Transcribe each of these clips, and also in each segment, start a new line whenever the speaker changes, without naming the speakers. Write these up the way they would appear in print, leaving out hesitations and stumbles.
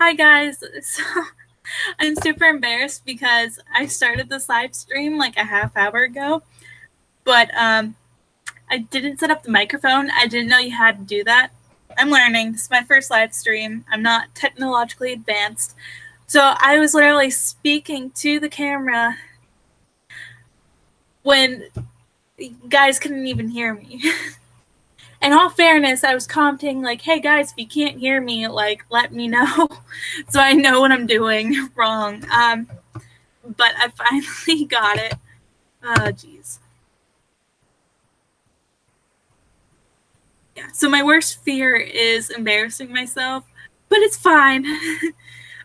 Hi guys. So I'm super embarrassed because I started this live stream like a half hour ago, but I didn't set up the microphone. I didn't know you had to do that. I'm learning. This is my first live stream. I'm not technologically advanced. So I was literally speaking to the camera when guys couldn't even hear me. In all fairness, I was commenting like, hey guys, if you can't hear me, like, let me know so I know what I'm doing wrong. But I finally got it. Oh, geez. Yeah, so my worst fear is embarrassing myself, but it's fine. I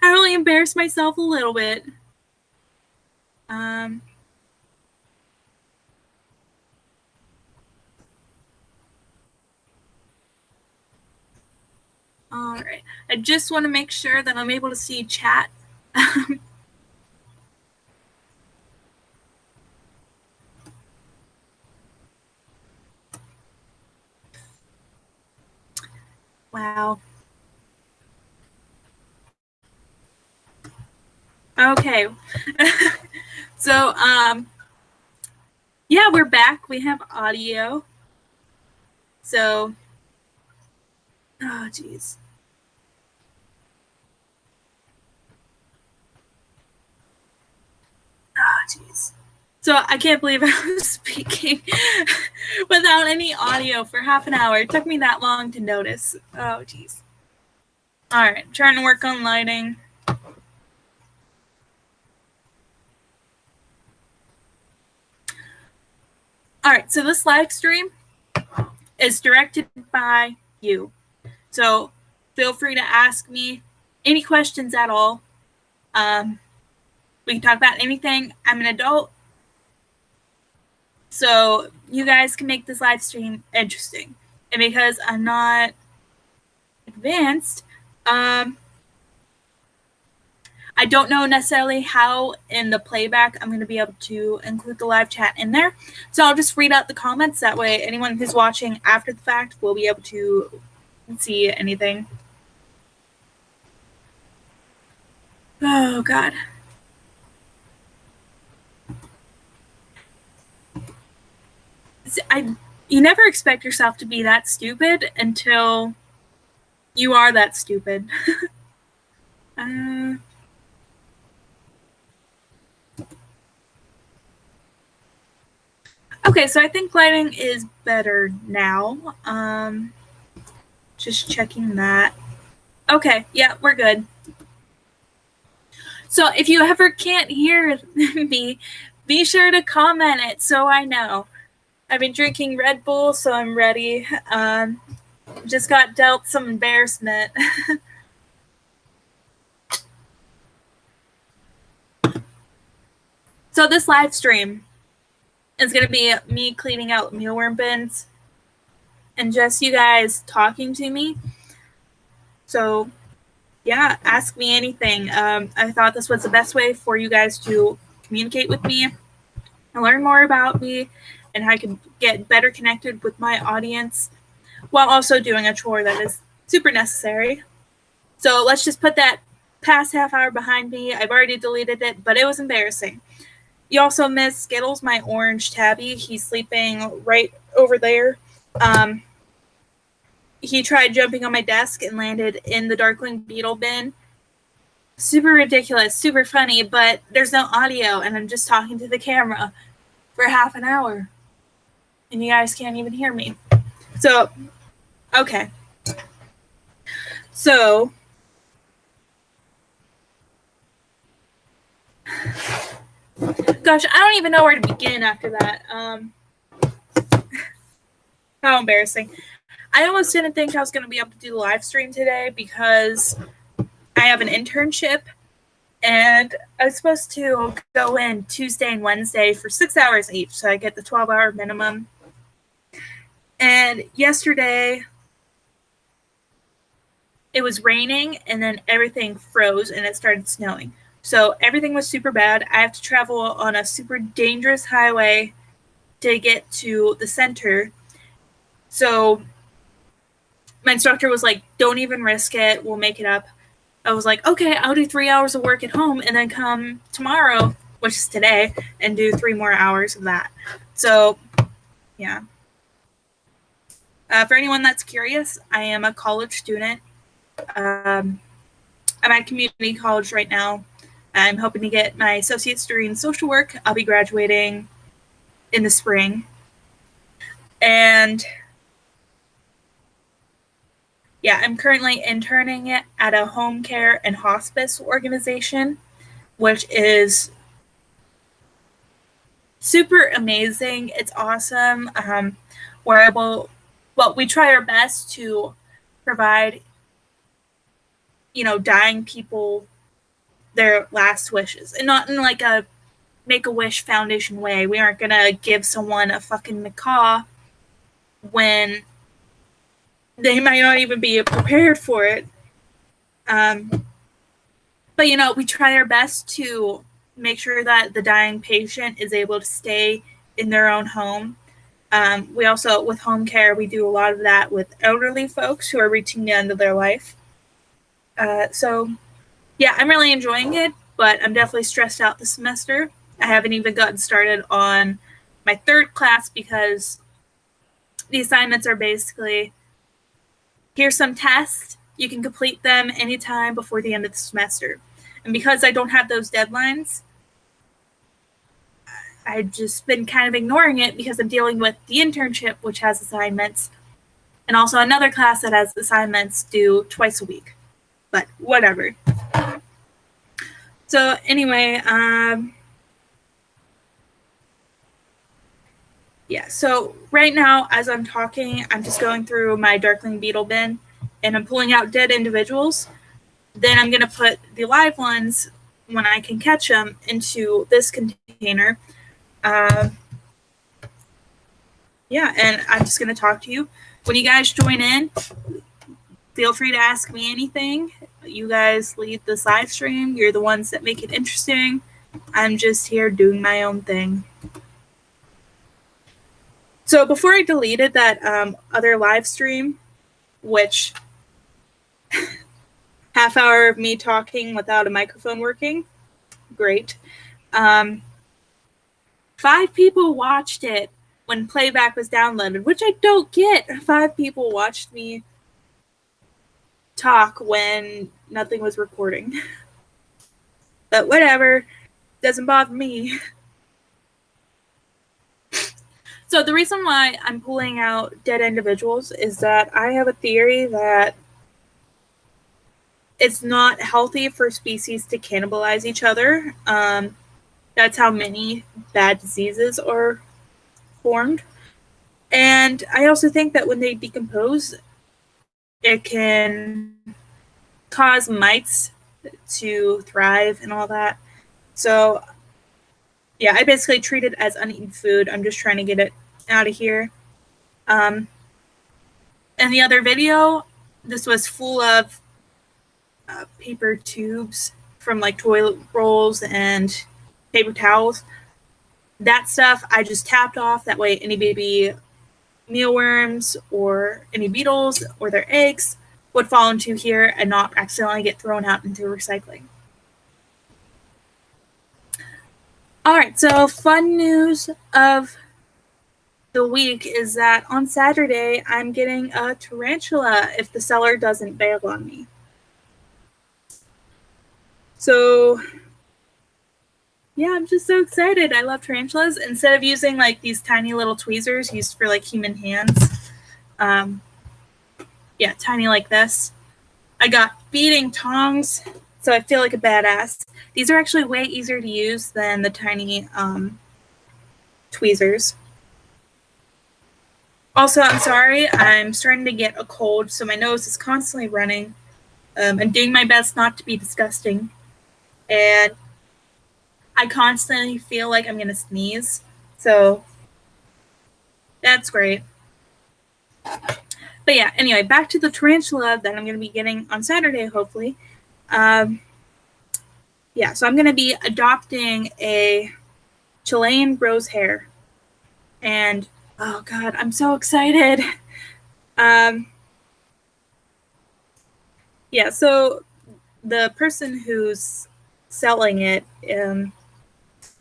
only embarrass myself a little bit. Um, all right. I just want to make sure that I'm able to see chat. Wow. Okay. So, yeah, we're back. We have audio. So, oh, geez. Oh, jeez. So I can't believe I was speaking without any audio for half an hour. It took me that long to notice. Oh, jeez. All right, trying to work on lighting. All right, so this live stream is directed by you. So feel free to ask me any questions at all. We can talk about anything. I'm an adult, so you guys can make this live stream interesting. And because I'm not advanced, I don't know necessarily how in the playback I'm going to be able to include the live chat in there. So I'll just read out the comments. That way anyone who's watching after the fact will be able to see anything. Oh, God. You never expect yourself to be that stupid until you are that stupid. Okay, so I think lighting is better now. Just checking that. Okay, yeah, we're good. So if you ever can't hear me, be sure to comment it so I know. I've been drinking Red Bull, so I'm ready. Just got dealt some embarrassment. So this live stream is going to be me cleaning out mealworm bins and just you guys talking to me. So yeah, ask me anything. I thought this was the best way for you guys to communicate with me and learn more about me and how I can get better connected with my audience while also doing a chore that is super necessary. So let's just put that past half hour behind me. I've already deleted it, but it was embarrassing. You also miss Skittles, my orange tabby. He's sleeping right over there. He tried jumping on my desk and landed in the Darkling Beetle bin. Super ridiculous, super funny, but there's no audio, and I'm just talking to the camera for half an hour. And you guys can't even hear me. So, okay. So, gosh, I don't even know where to begin after that. How embarrassing. I almost didn't think I was going to be able to do the live stream today because I have an internship and I was supposed to go in Tuesday and Wednesday for 6 hours each, so I get the 12-hour minimum. And yesterday, it was raining and then everything froze and it started snowing. So everything was super bad. I have to travel on a super dangerous highway to get to the center. So my instructor was like, don't even risk it. We'll make it up. I was like, okay, I'll do 3 hours of work at home and then come tomorrow, which is today, and do 3 more hours of that. So, yeah. For anyone that's curious, I am a college student. I'm at community college right now. I'm hoping to get my associate's degree in social work. I'll be graduating in the spring. And yeah, I'm currently interning at a home care and hospice organization, which is super amazing. It's awesome. We try our best to provide, dying people their last wishes, and not in like a Make-A-Wish Foundation way. We aren't gonna give someone a fucking macaw when they might not even be prepared for it. But we try our best to make sure that the dying patient is able to stay in their own home. We also, with home care, we do a lot of that with elderly folks who are reaching the end of their life. So, yeah, I'm really enjoying it, but I'm definitely stressed out this semester. I haven't even gotten started on my third class because the assignments are basically, here's some tests. You can complete them anytime before the end of the semester. And because I don't have those deadlines, I've just been kind of ignoring it because I'm dealing with the internship, which has assignments, and also another class that has assignments due twice a week. But whatever. So anyway, yeah, so right now, as I'm talking, I'm just going through my Darkling Beetle bin, and I'm pulling out dead individuals. Then I'm going to put the live ones, when I can catch them, into this container. Yeah, and I'm just going to talk to you. When you guys join in, feel free to ask me anything. You guys lead this live stream. You're the ones that make it interesting. I'm just here doing my own thing. So before I deleted that other live stream, which half hour of me talking without a microphone working, great. 5 people watched it when playback was downloaded, which I don't get. 5 people watched me talk when nothing was recording. But whatever, doesn't bother me. So the reason why I'm pulling out dead individuals is that I have a theory that it's not healthy for species to cannibalize each other. That's how many bad diseases are formed. And I also think that when they decompose, it can cause mites to thrive and all that. So, yeah, I basically treat it as uneaten food. I'm just trying to get it out of here. In the other video, this was full of paper tubes from like toilet rolls and paper towels. That stuff I just tapped off. That way any baby mealworms or any beetles or their eggs would fall into here and not accidentally get thrown out into recycling. All right, so fun news of the week is that on Saturday, I'm getting a tarantula if the seller doesn't bail on me. So, yeah, I'm just so excited. I love tarantulas. Instead of using like these tiny little tweezers used for like human hands, yeah, tiny like this. I got feeding tongs, so I feel like a badass. These are actually way easier to use than the tiny tweezers. Also, I'm sorry, I'm starting to get a cold, so my nose is constantly running. I'm doing my best not to be disgusting. And I constantly feel like I'm going to sneeze. So that's great. But yeah, anyway, back to the tarantula that I'm going to be getting on Saturday, hopefully. Yeah, so I'm going to be adopting a Chilean rose hair. And, oh God, I'm so excited. Yeah, so the person who's selling it,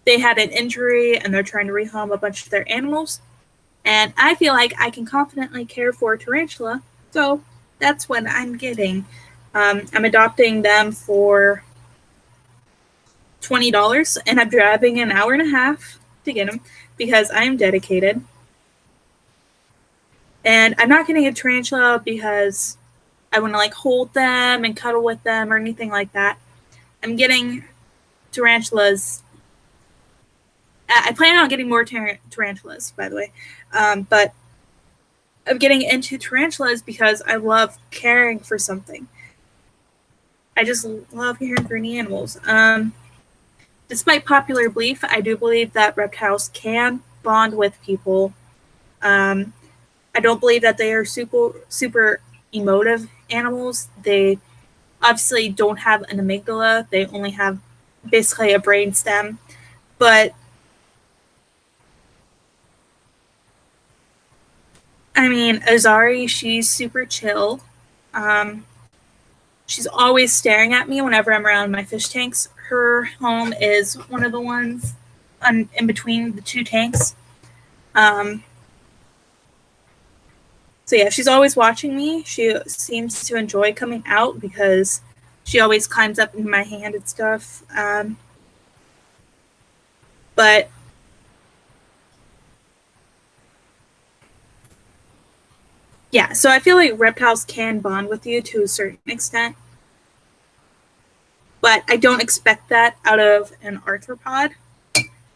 they had an injury and they're trying to rehome a bunch of their animals. And I feel like I can confidently care for a tarantula, so that's what I'm getting. I'm adopting them for $20, and I'm driving an hour and a half to get them because I am dedicated. And I'm not getting a tarantula because I want to like hold them and cuddle with them or anything like that. I'm getting tarantulas. I plan on getting more tarantulas, by the way. But I'm getting into tarantulas because I love caring for something. I just love caring for any animals. Despite popular belief, I do believe that reptiles can bond with people. I don't believe that they are super emotive animals. They obviously don't have an amygdala. They only have basically a brain stem. But I mean, Azari, she's super chill. She's always staring at me whenever I'm around my fish tanks. Her home is one of the ones in between the two tanks. So yeah, she's always watching me. She seems to enjoy coming out because she always climbs up in my hand and stuff. But yeah, so I feel like reptiles can bond with you to a certain extent. But I don't expect that out of an arthropod.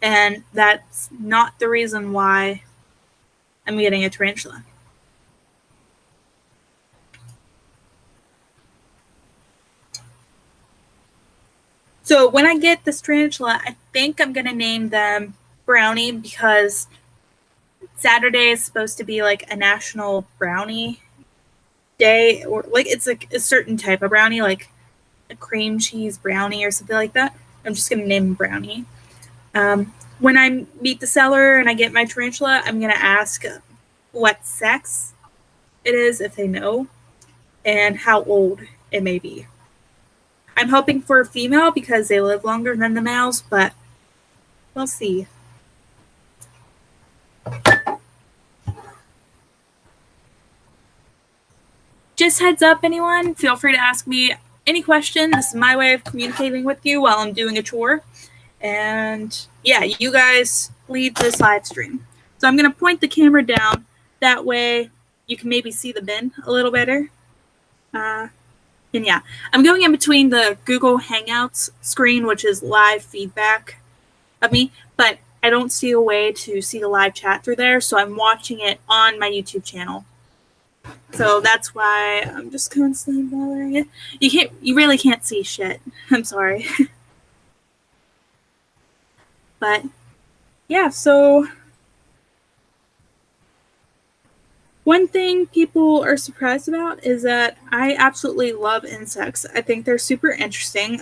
And that's not the reason why I'm getting a tarantula. So when I get this tarantula, I think I'm going to name them Brownie because Saturday is supposed to be like a national brownie day, or like it's like a certain type of brownie, like a cream cheese brownie or something like that. I'm just going to name them Brownie. When I meet the seller and I get my tarantula, I'm going to ask what sex it is, if they know, and how old it may be. I'm hoping for a female because they live longer than the males, but we'll see. Just heads up, anyone, feel free to ask me any question. This is my way of communicating with you while I'm doing a chore. And yeah, you guys lead this live stream. So I'm going to point the camera down. That way you can maybe see the bin a little better. And yeah, I'm going in between the Google Hangouts screen, which is live feedback of me, but I don't see a way to see the live chat through there, so I'm watching it on my YouTube channel. So that's why I'm just constantly bothering it. You really can't see shit. I'm sorry. But yeah, so one thing people are surprised about is that I absolutely love insects. I think they're super interesting.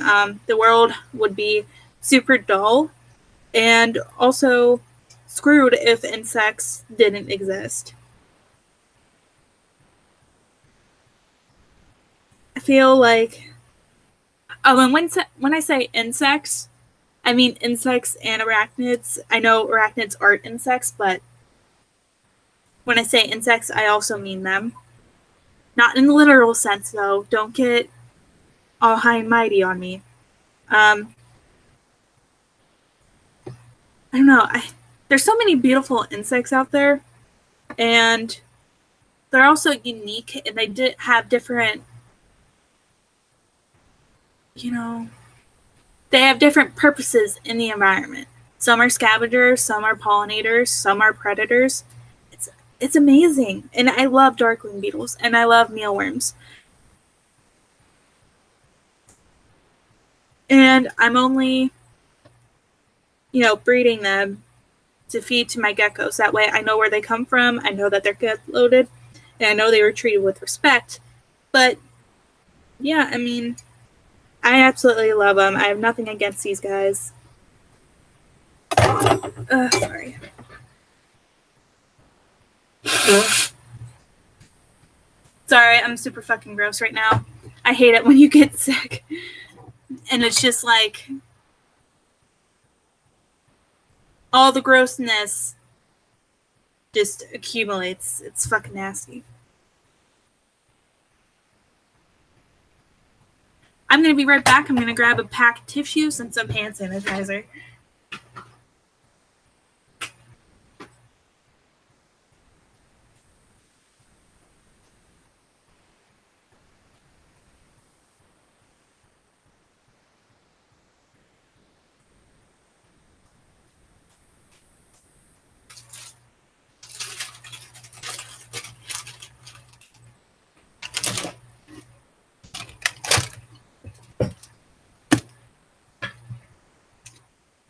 The world would be super dull and also screwed if insects didn't exist. I feel like, and when I say insects, I mean insects and arachnids. I know arachnids aren't insects, but when I say insects, I also mean them. Not in the literal sense, though. Don't get all high and mighty on me. I don't know. There's so many beautiful insects out there, and they're also unique, and they have different, they have different purposes in the environment. Some are scavengers, some are pollinators, some are predators. It's amazing, and I love darkling beetles, and I love mealworms. And I'm only, breeding them to feed to my geckos. That way I know where they come from, I know that they're good loaded, and I know they were treated with respect. But yeah, I mean, I absolutely love them. I have nothing against these guys. Sorry. Sorry, I'm super fucking gross right now. I hate it when you get sick. And it's just like all the grossness just accumulates. It's fucking nasty. I'm going to be right back. I'm going to grab a pack of tissues and some hand sanitizer.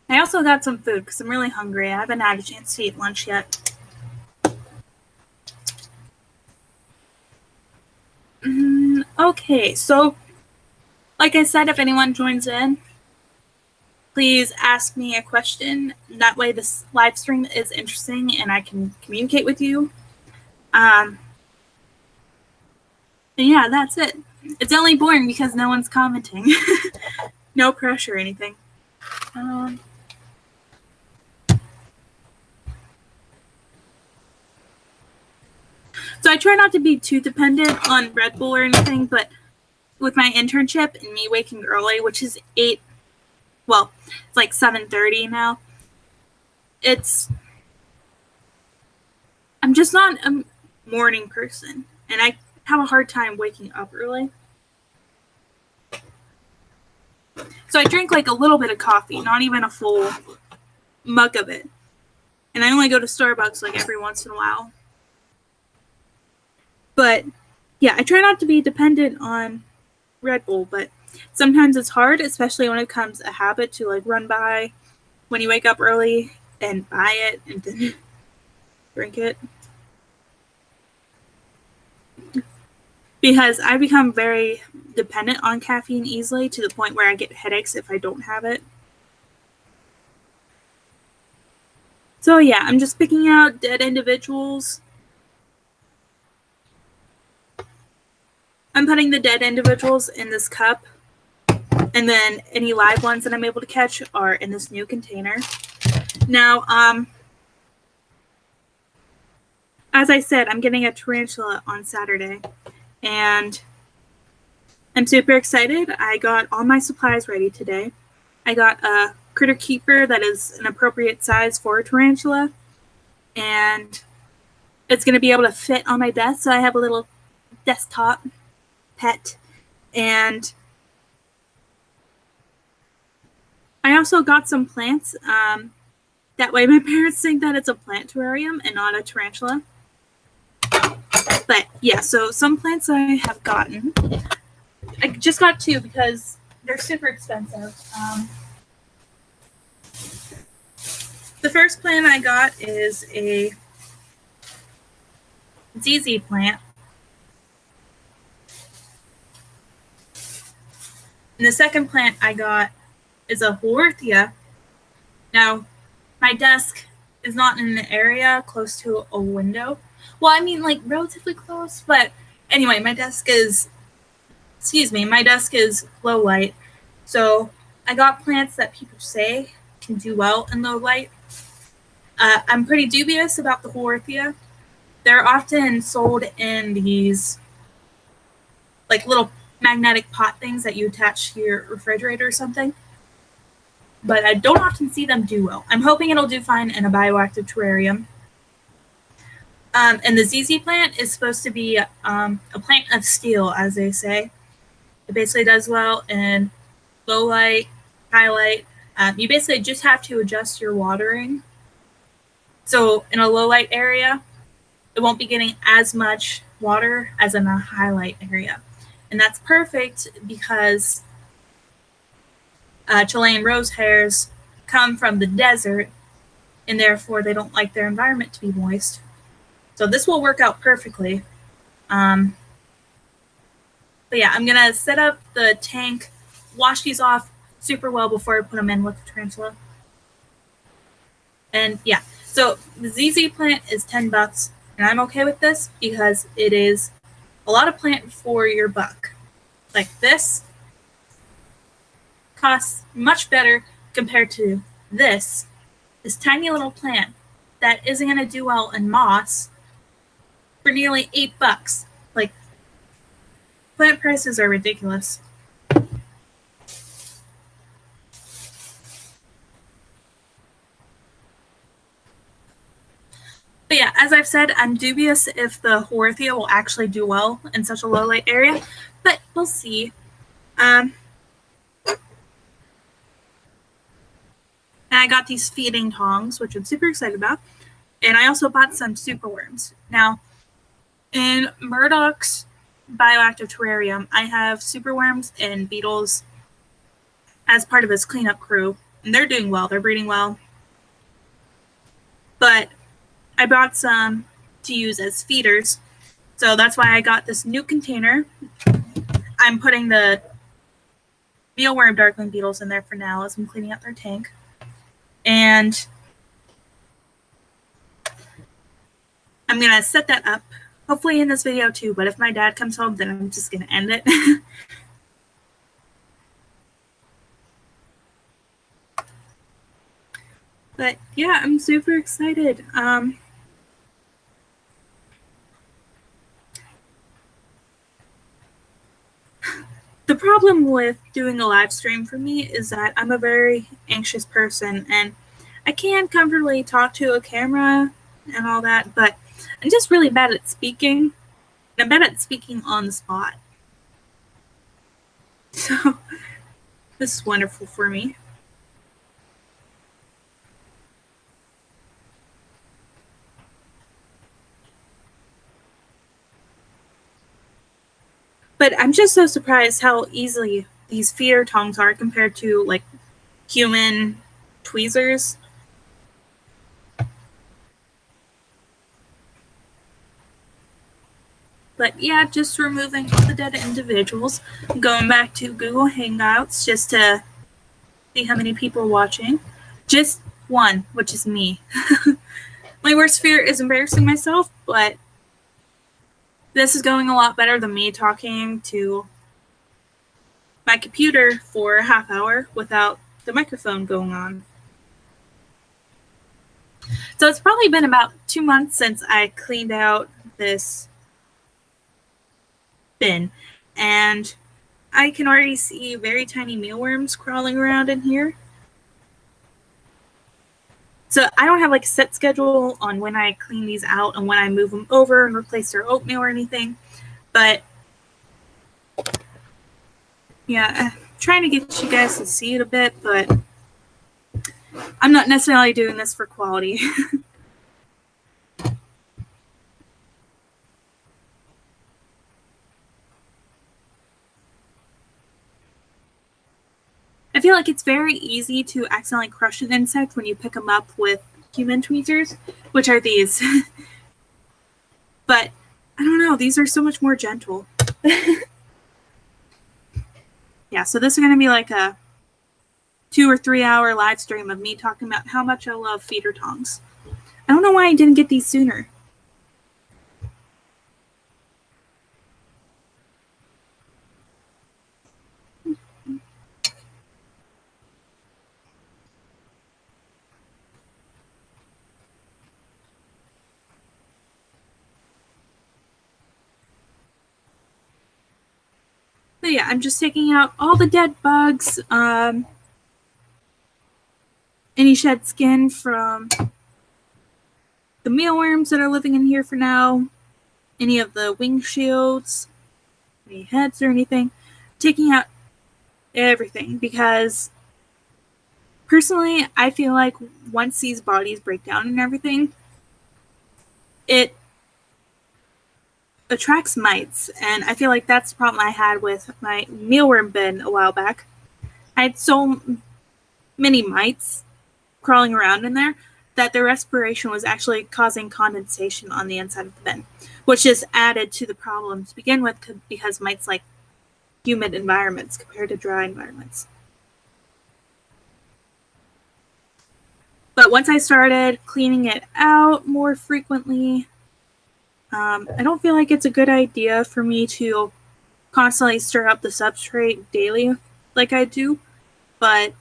I also got some food because I'm really hungry. I haven't had a chance to eat lunch yet. Okay, so like I said, if anyone joins in, please ask me a question. That way this live stream is interesting and I can communicate with you. And yeah, that's it. It's only boring because no one's commenting. No pressure or anything. So I try not to be too dependent on Red Bull or anything, but with my internship and me waking early, which is it's like 7:30 now. I'm just not a morning person, and I have a hard time waking up early. So I drink like a little bit of coffee, not even a full mug of it. And I only go to Starbucks like every once in a while. But yeah, I try not to be dependent on Red Bull, but sometimes it's hard, especially when it becomes a habit to like run by when you wake up early and buy it and then drink it. Because I become very dependent on caffeine easily to the point where I get headaches if I don't have it. So yeah, I'm just picking out dead individuals. I'm putting the dead individuals in this cup, and then any live ones that I'm able to catch are in this new container. Now, as I said, I'm getting a tarantula on Saturday, and I'm super excited. I got all my supplies ready today. I got a critter keeper that is an appropriate size for a tarantula, and it's going to be able to fit on my desk, so I have a little desktop pet. And I also got some plants. That way my parents think that it's a plant terrarium and not a tarantula. But yeah, so some plants I have gotten. I just got 2 because they're super expensive. The first plant I got is a ZZ plant. And the second plant I got is a Haworthia. Now, my desk is not in an area close to a window. Well, I mean, like, relatively close, but anyway, my desk is low light. So I got plants that people say can do well in low light. I'm pretty dubious about the Haworthia. They're often sold in these, like, little magnetic pot things that you attach to your refrigerator or something. But I don't often see them do well. I'm hoping it'll do fine in a bioactive terrarium. And the ZZ plant is supposed to be a plant of steel, as they say. It basically does well in low light, high light. You basically just have to adjust your watering. So in a low light area, it won't be getting as much water as in a high light area. And that's perfect because Chilean rose hares come from the desert, and therefore they don't like their environment to be moist. So this will work out perfectly. But yeah, I'm going to set up the tank, wash these off super well before I put them in with the tarantula. And yeah, so the ZZ plant is $10, and I'm okay with this because it is a lot of plant for your buck. like this costs much better compared to this tiny little plant that isn't going to do well in moss for nearly $8. Like, plant prices are ridiculous. But yeah, as I've said, I'm dubious if the Haworthia will actually do well in such a low light area, but we'll see. And I got these feeding tongs, which I'm super excited about. And I also bought some superworms. Now, in Murdoch's bioactive terrarium, I have superworms and beetles as part of his cleanup crew. And they're doing well. They're breeding well. But I bought some to use as feeders. So that's why I got this new container. I'm putting the mealworm darkling beetles in there for now as I'm cleaning out their tank. And I'm going to set that up, hopefully in this video too, but if my dad comes home, then I'm just going to end it. But yeah, I'm super excited. The problem with doing a live stream for me is that I'm a very anxious person and I can comfortably talk to a camera and all that, but I'm just really bad at speaking. I'm bad at speaking on the spot. So this is wonderful for me. But I'm just so surprised how easily these feeder tongs are compared to like human tweezers. But yeah, just removing all the dead individuals. Going back to Google Hangouts just to see how many people are watching. Just one, which is me. My worst fear is embarrassing myself, but this is going a lot better than me talking to my computer for a half hour without the microphone going on. So it's probably been about 2 months since I cleaned out this bin, and I can already see very tiny mealworms crawling around in here. So I don't have like a set schedule on when I clean these out and when I move them over and replace their oatmeal or anything. But yeah, I'm trying to get you guys to see it a bit, but I'm not necessarily doing this for quality. I feel like it's very easy to accidentally crush an insect when you pick them up with human tweezers, which are these. But I don't know, these are so much more gentle. Yeah, so this is going to be like a 2 or 3 hour live stream of me talking about how much I love feeder tongs. I don't know why I didn't get these sooner. But yeah, I'm just taking out all the dead bugs, any shed skin from the mealworms that are living in here for now, any of the wing shields, any heads or anything. Taking out everything because personally, I feel like once these bodies break down and everything, it attracts mites, and I feel like that's the problem I had with my mealworm bin a while back. I had so many mites crawling around in there that their respiration was actually causing condensation on the inside of the bin, which just added to the problem to begin with because mites like humid environments compared to dry environments. But once I started cleaning it out more frequently, I don't feel like it's a good idea for me to constantly stir up the substrate daily like I do, but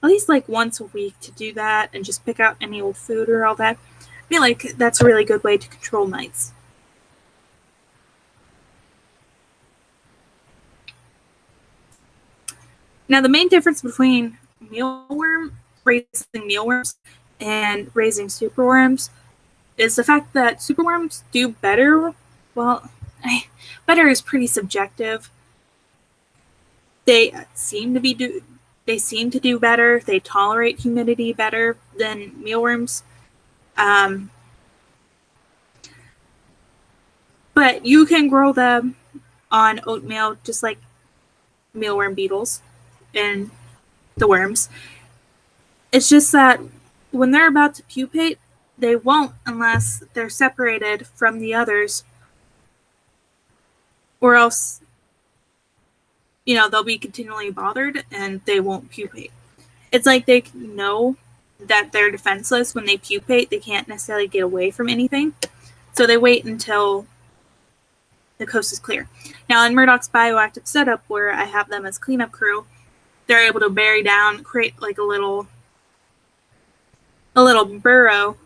at least like once a week to do that and just pick out any old food or all that. I feel like that's a really good way to control mites. Now, the main difference between raising mealworms and raising superworms is the fact that superworms do better. Well, better is pretty subjective. They seem to do better. They tolerate humidity better than mealworms. But you can grow them on oatmeal just like mealworm beetles and the worms. It's just that when they're about to pupate, they won't unless they're separated from the others, or else, they'll be continually bothered and they won't pupate. It's like they know that they're defenseless when they pupate. They can't necessarily get away from anything, so they wait until the coast is clear. Now, in Murdoch's bioactive setup, where I have them as cleanup crew, they're able to bury down, create like a little burrow,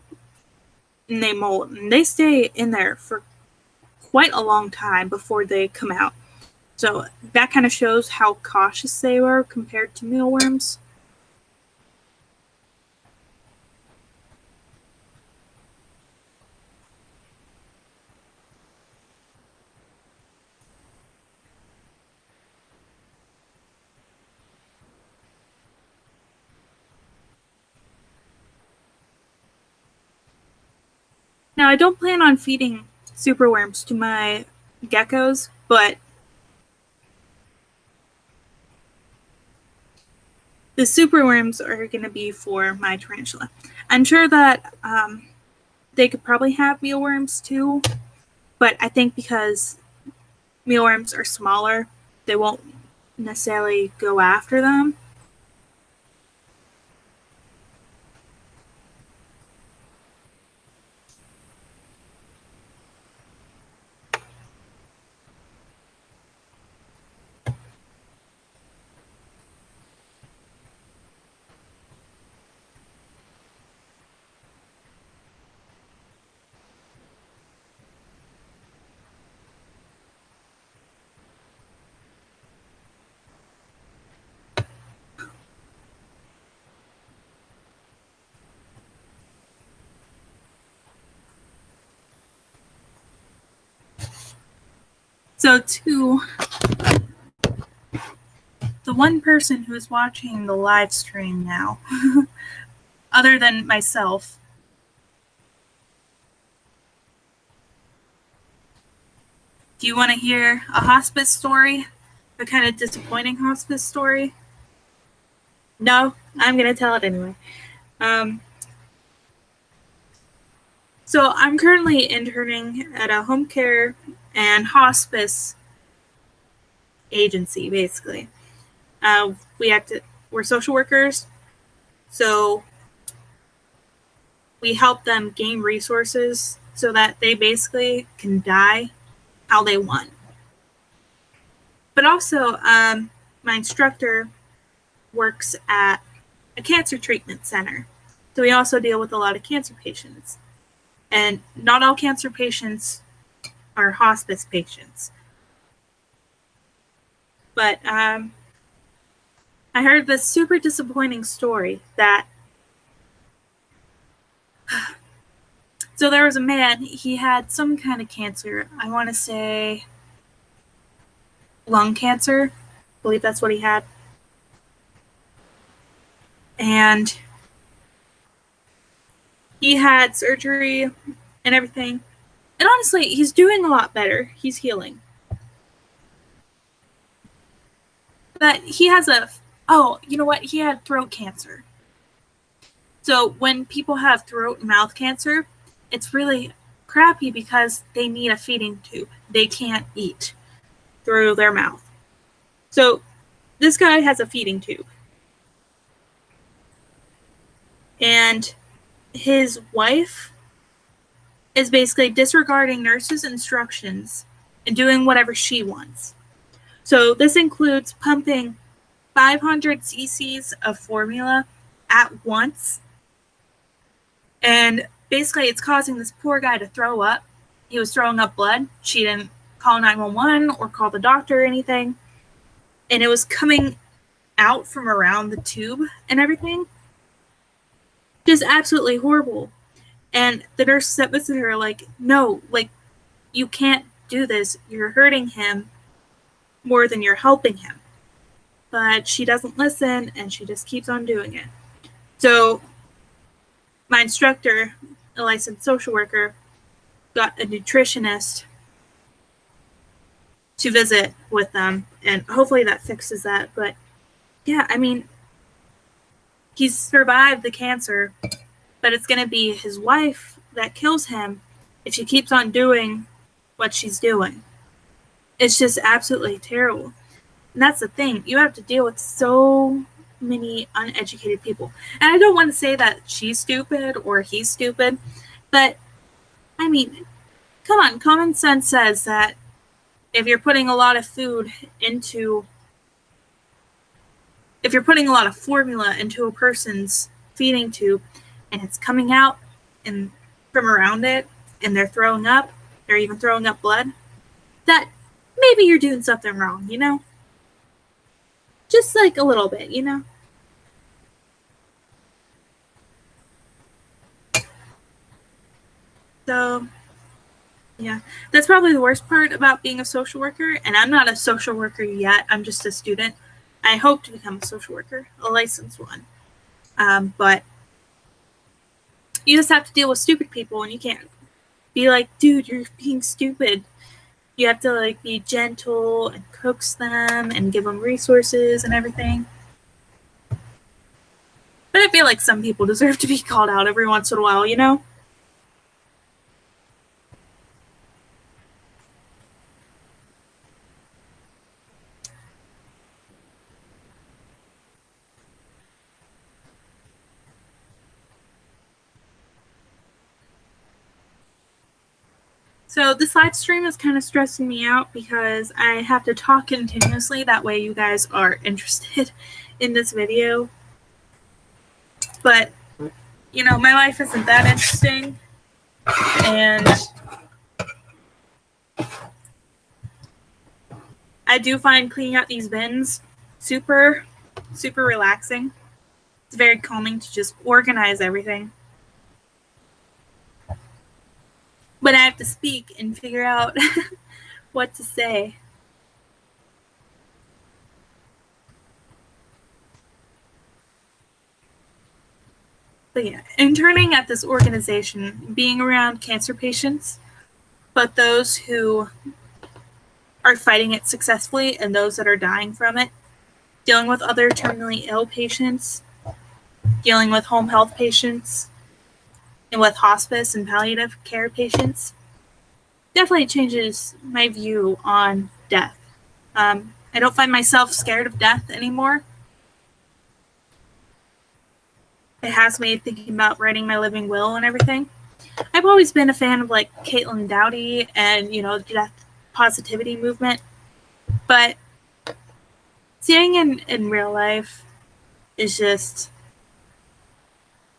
and they molt, and they stay in there for quite a long time before they come out. So that kind of shows how cautious they are compared to mealworms. Now, I don't plan on feeding superworms to my geckos, but the superworms are going to be for my tarantula. I'm sure that they could probably have mealworms too, but I think because mealworms are smaller, they won't necessarily go after them. So to the one person who is watching the live stream now, other than myself, do you want to hear a hospice story? A kind of disappointing hospice story? No? I'm going to tell it anyway. So I'm currently interning at a home care and hospice agency, basically. We're social workers, so we help them gain resources so that they basically can die how they want. But also, my instructor works at a cancer treatment center, so we also deal with a lot of cancer patients. And not all cancer patients are hospice patients. But I heard this super disappointing story that so there was a man, he had some kind of cancer. I want to say lung cancer. I believe that's what he had. And he had surgery and everything. And honestly, he's doing a lot better. He's healing. But he has he had throat cancer. So when people have throat and mouth cancer, it's really crappy because they need a feeding tube. They can't eat through their mouth. So this guy has a feeding tube. And his wife is basically disregarding nurses' instructions and doing whatever she wants. So this includes pumping 500 cc's of formula at once. And basically, it's causing this poor guy to throw up. He was throwing up blood. She didn't call 911 or call the doctor or anything. And it was coming out from around the tube and everything. Just absolutely horrible. And the nurses that visited her like, no, like, you can't do this. You're hurting him more than you're helping him. But she doesn't listen, and she just keeps on doing it. So my instructor, a licensed social worker, got a nutritionist to visit with them, and hopefully that fixes that. But yeah, I mean, he's survived the cancer, but it's going to be his wife that kills him if she keeps on doing what she's doing. It's just absolutely terrible. And that's the thing. You have to deal with so many uneducated people. And I don't want to say that she's stupid or he's stupid, but I mean, come on, common sense says that if you're putting a lot of formula into a person's feeding tube and it's coming out and from around it and they're throwing up, they're even throwing up blood, that maybe you're doing something wrong, you know? Just like a little bit, you know? So, yeah, that's probably the worst part about being a social worker. And I'm not a social worker yet. I'm just a student. I hope to become a social worker, a licensed one. But you just have to deal with stupid people, and you can't be like, dude, you're being stupid. You have to like be gentle and coax them and give them resources and everything. But I feel like some people deserve to be called out every once in a while, you know? So this live stream is kind of stressing me out because I have to talk continuously. That way you guys are interested in this video. But, you know, my life isn't that interesting. And I do find cleaning out these bins super, super relaxing. It's very calming to just organize everything. But I have to speak and figure out what to say. But yeah, interning at this organization, being around cancer patients, but those who are fighting it successfully and those that are dying from it, dealing with other terminally ill patients, dealing with home health patients, and with hospice and palliative care patients, definitely changes my view on death. I don't find myself scared of death anymore. It has me thinking about writing my living will and everything. I've always been a fan of like Caitlin Doughty and, you know, the death positivity movement. But seeing in real life is just,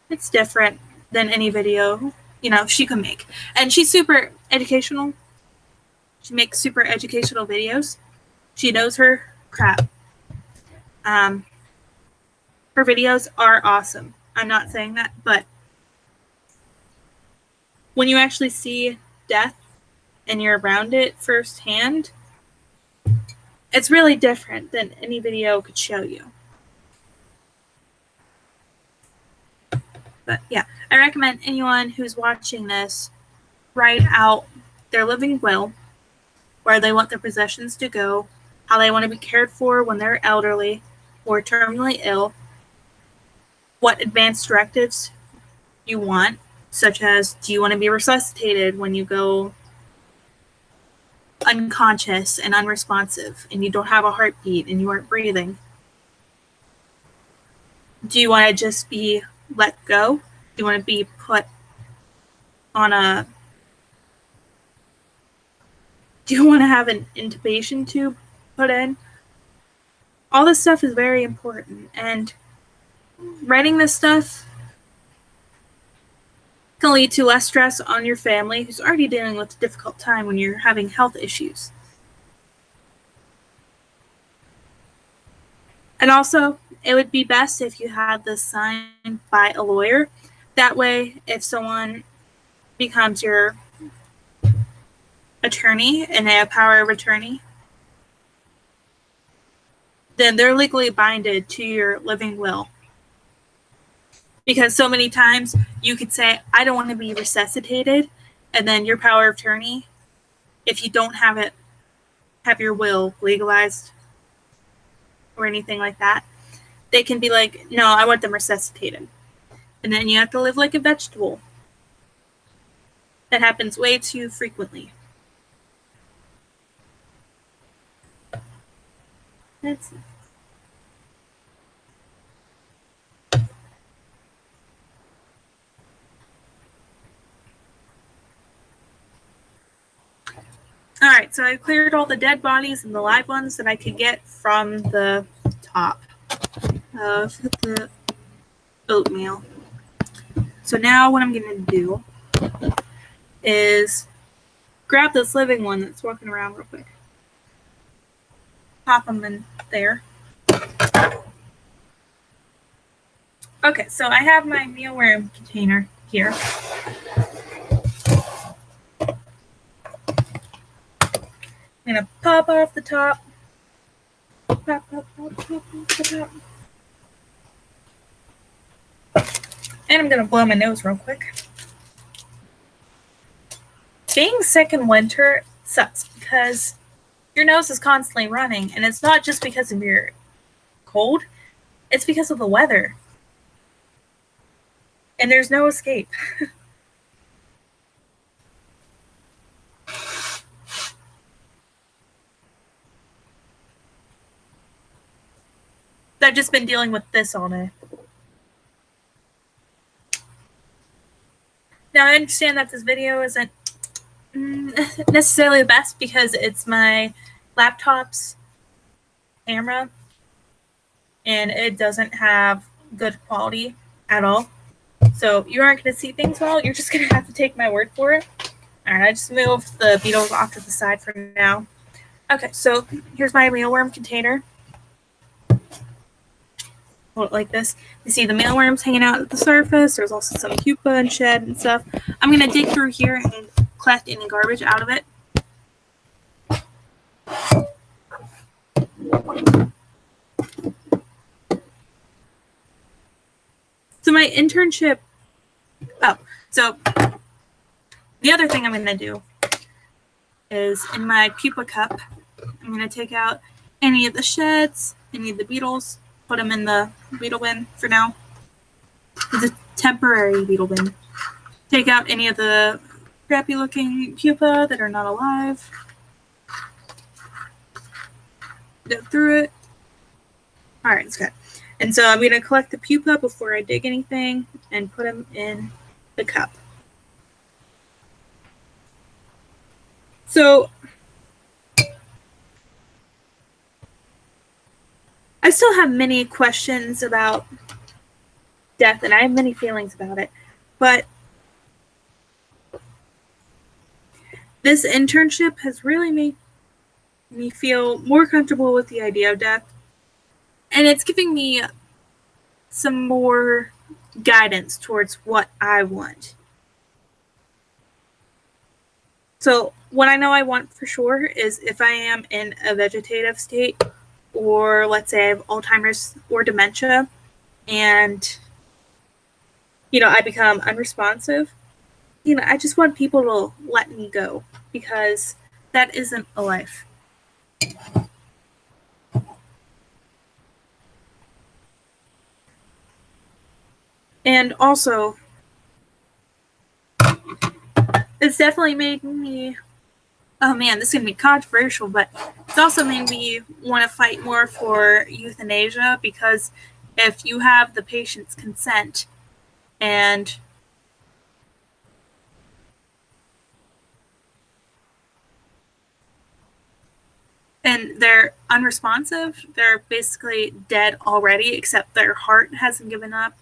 it's different than any video, you know, she can make. And she's super educational. She makes super educational videos. She knows her crap. Her videos are awesome. I'm not saying that, but when you actually see death and you're around it firsthand, it's really different than any video could show you. But yeah, I recommend anyone who's watching this write out their living will, where they want their possessions to go, how they want to be cared for when they're elderly or terminally ill, what advanced directives you want, such as do you want to be resuscitated when you go unconscious and unresponsive and you don't have a heartbeat and you aren't breathing? Do you want to just be let go? Do you want to be put on a... Do you want to have an intubation tube put in. All this stuff is very important, and writing this stuff can lead to less stress on your family who's already dealing with a difficult time when you're having health issues. And also, it would be best if you had this signed by a lawyer. That way, if someone becomes your attorney and they have power of attorney, then they're legally binded to your living will. Because so many times you could say, I don't want to be resuscitated, and then your power of attorney, if you don't have your will legalized or anything like that, they can be like, no, I want them resuscitated. And then you have to live like a vegetable. That happens way too frequently. That's Alright, so I cleared all the dead bodies and the live ones that I could get from the top of the oatmeal. So now what I'm going to do is grab this living one that's walking around real quick. Pop them in there. Okay, so I have my mealworm container here. I'm going to pop off the top. Pop off the top. And I'm going to blow my nose real quick. Being sick in winter sucks because your nose is constantly running, and it's not just because of your cold, it's because of the weather. And there's no escape. I've just been dealing with this all day. Now, I understand that this video isn't necessarily the best because it's my laptop's camera and it doesn't have good quality at all. So you aren't going to see things well. You're just going to have to take my word for it. All right, I just moved the beetles off to the side for now. Okay, so here's my mealworm container. Hold it like this. You see the mealworms hanging out at the surface. There's also some pupa and shed and stuff. I'm going to dig through here and collect any garbage out of it. So my internship, so the other thing I'm going to do is in my pupa cup, I'm going to take out any of the sheds, any of the beetles, put them in the beetle bin for now. It's a temporary beetle bin. Take out any of the crappy looking pupa that are not alive. Go through it. Alright, it's good. And so I'm going to collect the pupa before I dig anything and put them in the cup. So I still have many questions about death, and I have many feelings about it. But this internship has really made me feel more comfortable with the idea of death. And it's giving me some more guidance towards what I want. So what I know I want for sure is if I am in a vegetative state, or let's say I have Alzheimer's or dementia, and, I become unresponsive, I just want people to let me go, because that isn't a life. And also, it's definitely made me, oh man, this is going to be controversial, but it's also made me want to fight more for euthanasia, because if you have the patient's consent and and they're unresponsive. They're basically dead already, except their heart hasn't given up.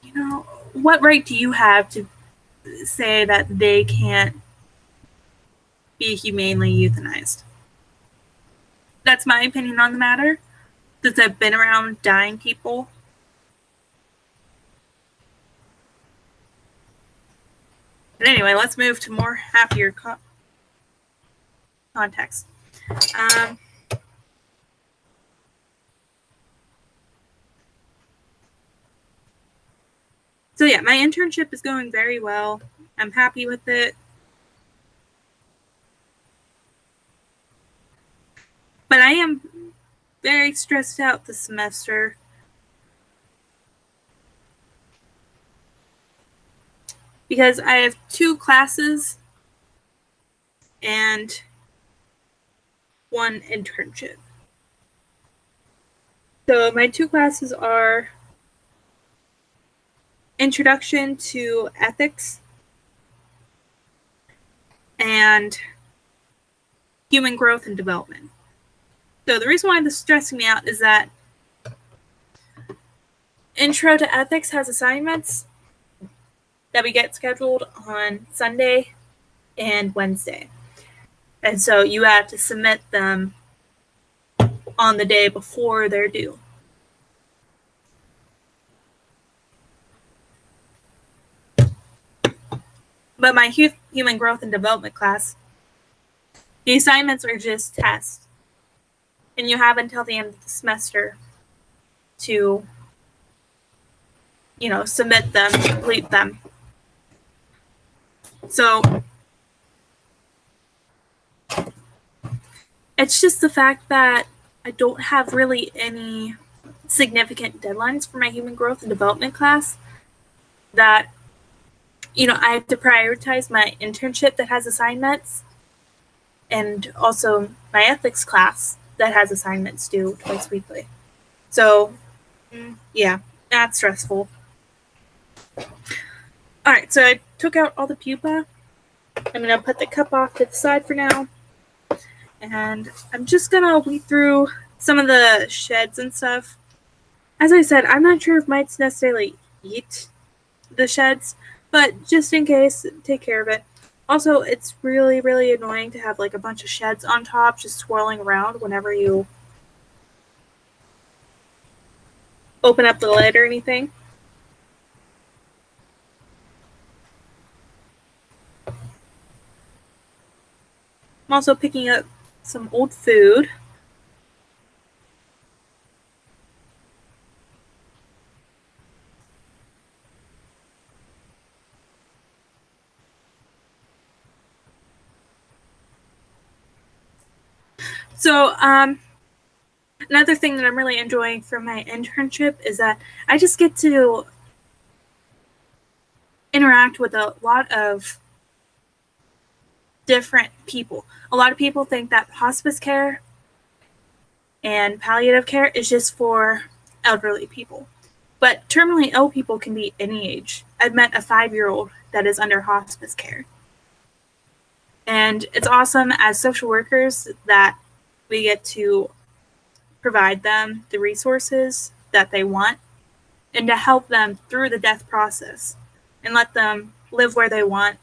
You know, what right do you have to say that they can't be humanely euthanized? That's my opinion on the matter, since I've been around dying people. But anyway, let's move to more happier context. So yeah, my internship is going very well. I'm happy with it. But I am very stressed out this semester. Because I have 2 classes and 1 internship. So my 2 classes are Introduction to Ethics and Human Growth and Development. So the reason why this is stressing me out is that Intro to Ethics has assignments that we get scheduled on Sunday and Wednesday. And so you have to submit them on the day before they're due. But my Human Growth and Development class, the assignments are just tests. And you have until the end of the semester to, submit them, complete them. So it's just the fact that I don't have really any significant deadlines for my Human Growth and Development class that, I have to prioritize my internship that has assignments and also my ethics class that has assignments due twice weekly. So, yeah, that's stressful. All right, so I took out all the pupa. I'm going to put the cup off to the side for now. And I'm just going to weed through some of the sheds and stuff. As I said, I'm not sure if mites necessarily eat the sheds, but just in case, take care of it. Also, it's really, really annoying to have like a bunch of sheds on top just swirling around whenever you open up the lid or anything. I'm also picking up some old food. So, another thing that I'm really enjoying from my internship is that I just get to interact with a lot of different people. A lot of people think that hospice care and palliative care is just for elderly people. But terminally ill people can be any age. I've met a 5-year-old that is under hospice care. And it's awesome as social workers that we get to provide them the resources that they want and to help them through the death process and let them live where they want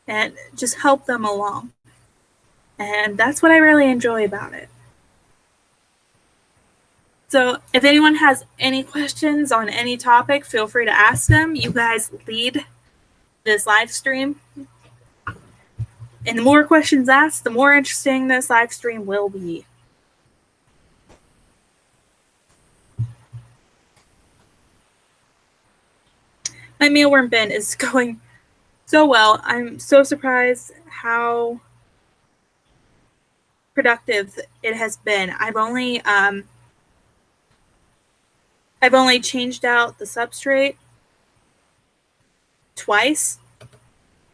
and just help them along. And that's what I really enjoy about it. So if anyone has any questions on any topic, feel free to ask them. You guys lead this live stream. And the more questions asked, the more interesting this live stream will be. My mealworm bin is going so well. I'm so surprised how productive it has been. I've only changed out the substrate twice.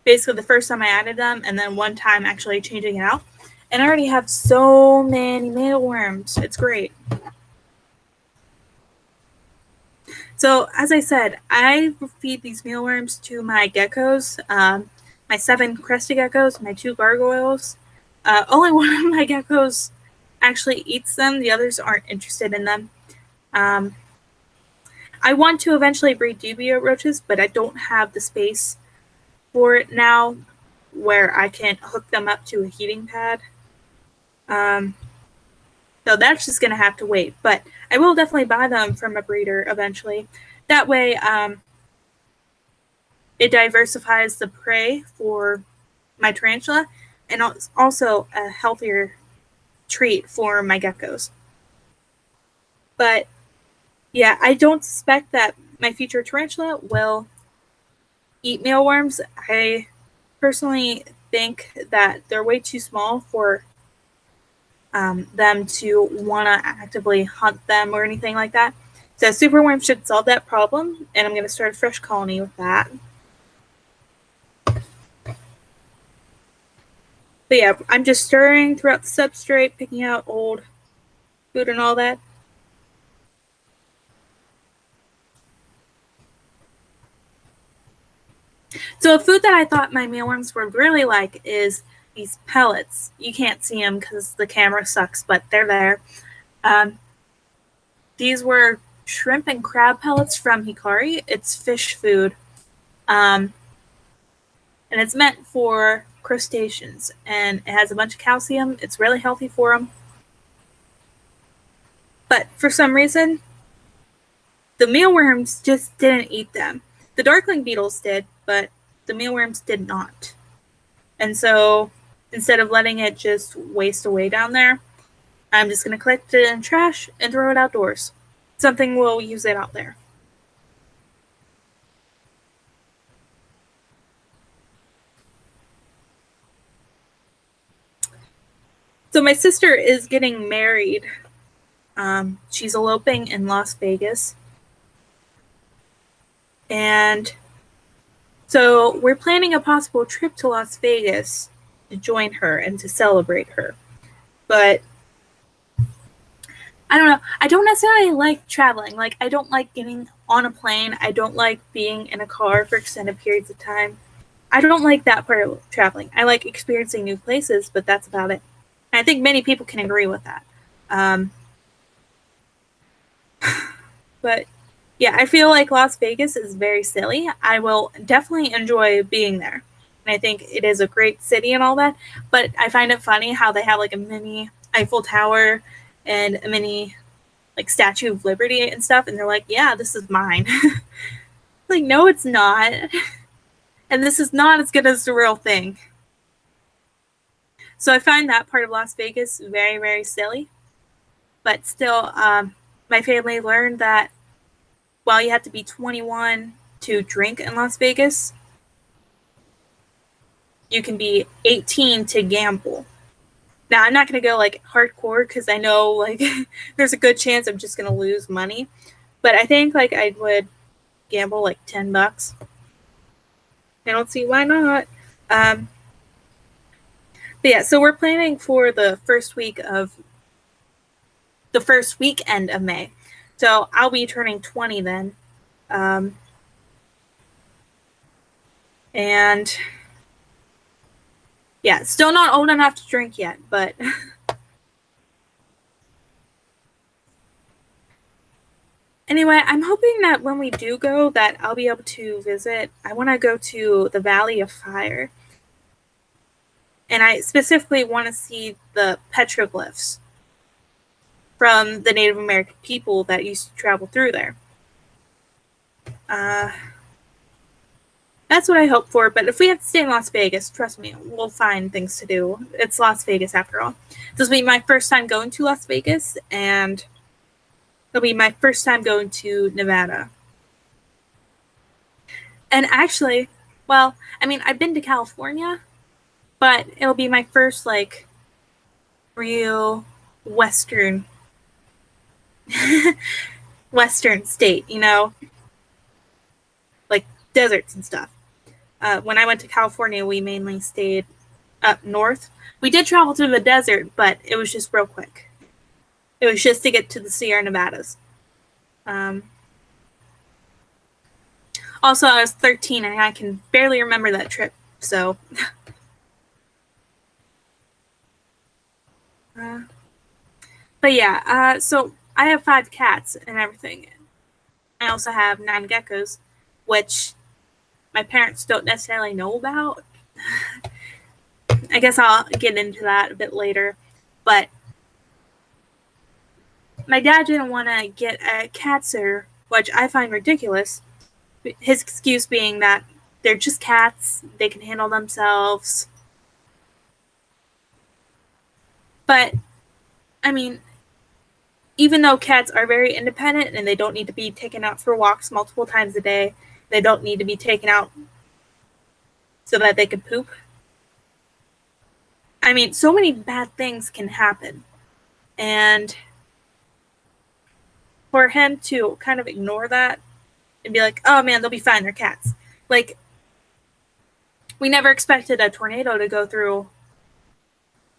Basically the first time I added them and then one time actually changing it out. And I already have so many mealworms. It's great. So as I said, I feed these mealworms to my geckos, my 7 crested geckos, my 2 gargoyles, Only one of my geckos actually eats them. The others aren't interested in them. I want to eventually breed dubia roaches, but I don't have the space for it now where I can hook them up to a heating pad. So that's just going to have to wait. But I will definitely buy them from a breeder eventually. That way, it diversifies the prey for my tarantula, and it's also a healthier treat for my geckos. But yeah, I don't suspect that my future tarantula will eat mealworms. I personally think that they're way too small for them to want to actively hunt them or anything like that. So superworm should solve that problem, and I'm going to start a fresh colony with that. But yeah, I'm just stirring throughout the substrate, picking out old food and all that. So a food that I thought my mealworms would really like is these pellets. You can't see them because the camera sucks, but they're there. These were shrimp and crab pellets from Hikari. It's fish food. And it's meant for crustaceans, and it has a bunch of calcium. It's really healthy for them. But for some reason, the mealworms just didn't eat them. The darkling beetles did, but the mealworms did not. And so instead of letting it just waste away down there, I'm just going to collect it in trash and throw it outdoors. Something will use it out there. So my sister is getting married. She's eloping in Las Vegas. And so we're planning a possible trip to Las Vegas to join her and to celebrate her. But I don't know. I don't necessarily like traveling. Like, I don't like getting on a plane. I don't like being in a car for extended periods of time. I don't like that part of traveling. I like experiencing new places, but that's about it. And I think many people can agree with that. But yeah, I feel like Las Vegas is very silly. I will definitely enjoy being there. And I think it is a great city and all that. But I find it funny how they have like a mini Eiffel Tower and a mini like Statue of Liberty and stuff. And they're like, yeah, this is mine. Like, no, it's not. And this is not as good as the real thing. So I find that part of Las Vegas very, very silly. But still, my family learned that while you have to be 21 to drink in Las Vegas, you can be 18 to gamble. Now, I'm not going to go like hardcore because I know like there's a good chance I'm just going to lose money. But I think like I would gamble like $10. I don't see why not. But yeah, so we're planning for the first weekend of May. So I'll be turning 20 then. And yeah, still not old enough to drink yet, but anyway, I'm hoping that when we do go that I'll be able to visit. I want to go to the Valley of Fire. And I specifically want to see the petroglyphs from the Native American people that used to travel through there. That's what I hope for, but if we have to stay in Las Vegas, trust me, we'll find things to do. It's Las Vegas after all. This will be my first time going to Las Vegas, and it'll be my first time going to Nevada. And actually, well, I mean, I've been to California, but it'll be my first, like, real Western state, you know? Like, deserts and stuff. When I went to California, we mainly stayed up north. We did travel through the desert, but it was just real quick. It was just to get to the Sierra Nevadas. Also, I was 13, and I can barely remember that trip, so... But yeah, so I have 5 cats and everything. I also have 9 geckos, which my parents don't necessarily know about. I guess I'll get into that a bit later. But my dad didn't want to get a cat sitter, which I find ridiculous. His excuse being that they're just cats, they can handle themselves. But, I mean, even though cats are very independent and they don't need to be taken out for walks multiple times a day, they don't need to be taken out so that they can poop. I mean, so many bad things can happen. And for him to kind of ignore that and be like, oh man, they'll be fine, they're cats. Like, we never expected a tornado to go through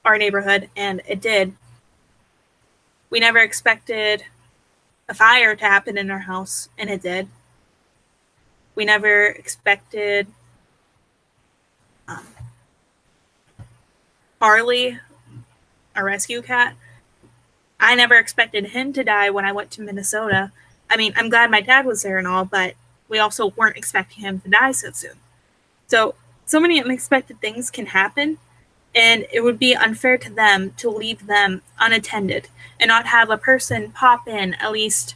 our neighborhood, and it did. We never expected a fire to happen in our house, and it did. We never expected Harley, our rescue cat. I never expected him to die when I went to Minnesota. I mean, I'm glad my dad was there and all, but we also weren't expecting him to die so soon. So many unexpected things can happen, and it would be unfair to them to leave them unattended and not have a person pop in at least,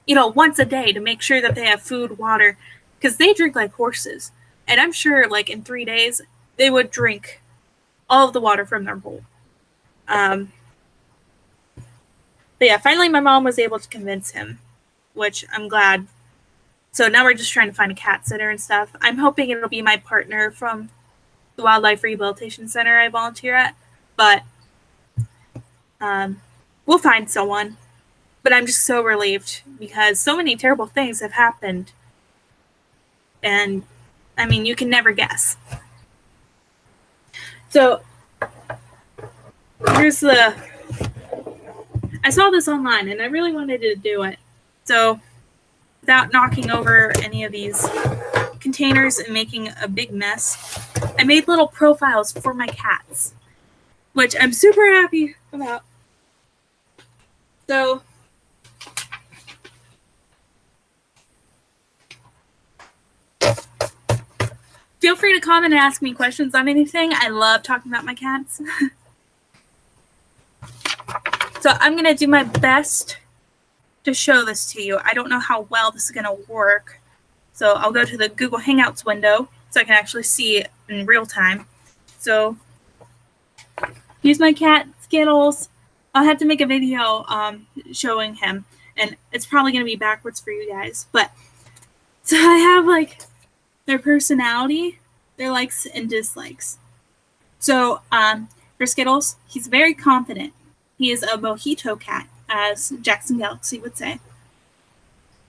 once a day to make sure that they have food, water, because they drink like horses. And I'm sure, like, in 3 days, they would drink all of the water from their bowl. But yeah, finally my mom was able to convince him, which I'm glad. So now we're just trying to find a cat sitter and stuff. I'm hoping it'll be my partner from the Wildlife Rehabilitation Center I volunteer at, but we'll find someone. But I'm just so relieved because so many terrible things have happened. And, I mean, you can never guess. So, here's I saw this online and I really wanted to do it. So, without knocking over any of these containers and making a big mess, I made little profiles for my cats, which I'm super happy about. So, feel free to comment and ask me questions on anything. I love talking about my cats. So I'm going to do my best to show this to you. I don't know how well this is going to work. So I'll go to the Google Hangouts window so I can actually see it in real time. So here's my cat, Skittles. I'll have to make a video showing him. And it's probably going to be backwards for you guys. But so I have like their personality, their likes and dislikes. So for Skittles, he's very confident. He is a mojito cat, as Jackson Galaxy would say.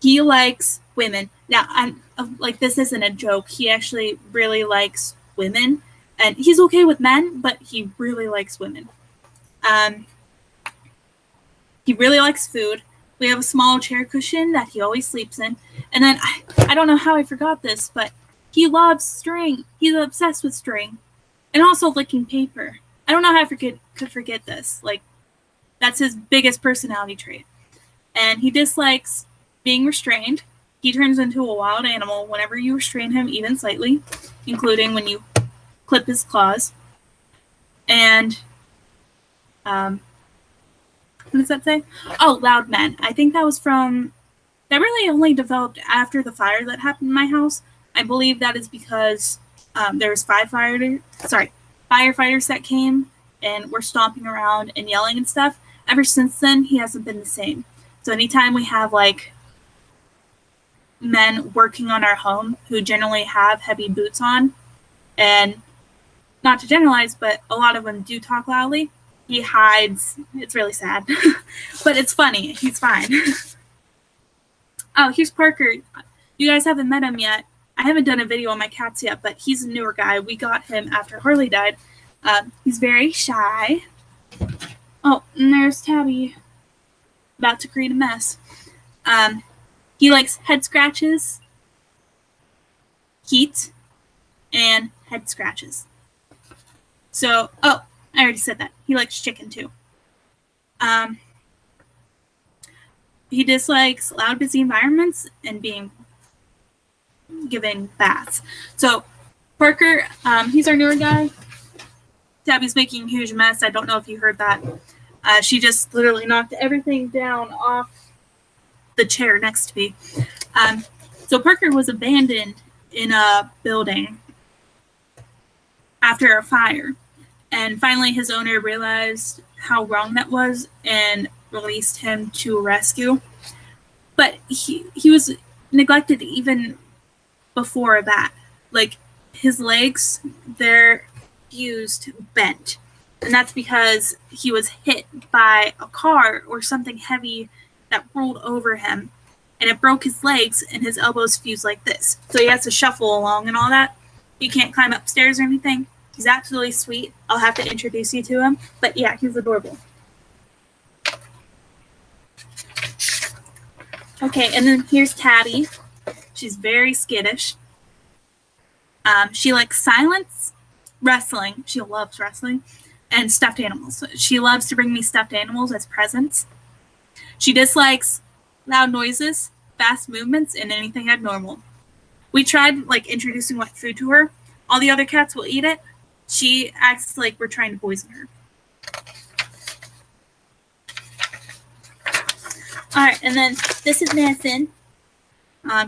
He likes women. Now, I'm like, this isn't a joke. He actually really likes women, and he's okay with men, but he really likes women. He really likes food. We have a small chair cushion that he always sleeps in. And then, I don't know how I forgot this, but he loves string. He's obsessed with string. And also licking paper. I don't know how I could forget this. Like, that's his biggest personality trait. And he dislikes being restrained. He turns into a wild animal whenever you restrain him even slightly, including when you clip his claws. And, what does that say? Oh, loud men. I think that was that really only developed after the fire that happened in my house. I believe that is because there was firefighters that came and were stomping around and yelling and stuff. Ever since then, he hasn't been the same. So anytime we have like men working on our home who generally have heavy boots on, and not to generalize, but a lot of them do talk loudly, he hides. It's really sad, but it's funny. He's fine. Oh, here's Parker. You guys haven't met him yet. I haven't done a video on my cats yet, but he's a newer guy. We got him after Harley died. He's very shy. Oh, and there's Tabby. About to create a mess. He likes head scratches, heat, and head scratches. So, oh, I already said that. He likes chicken too. He dislikes loud, busy environments and being given baths. So Parker, he's our newer guy. Tabby's making a huge mess. I don't know if you heard that. She just literally knocked everything down off the chair next to me. So Parker was abandoned in a building after a fire. And finally his owner realized how wrong that was and released him to a rescue. But he was neglected even before that. Like, his legs, they're fused, bent. And that's because he was hit by a car or something heavy that rolled over him. And it broke his legs, and his elbows fused like this. So he has to shuffle along and all that. He can't climb upstairs or anything. He's absolutely sweet. I'll have to introduce you to him. But yeah, he's adorable. Okay, and then here's Tabby. She's very skittish. She likes silence, wrestling. She loves wrestling, and stuffed animals. She loves to bring me stuffed animals as presents. She dislikes loud noises, fast movements, and anything abnormal. We tried introducing wet food to her. All the other cats will eat it. She acts like we're trying to poison her. All right, and then this is Madison.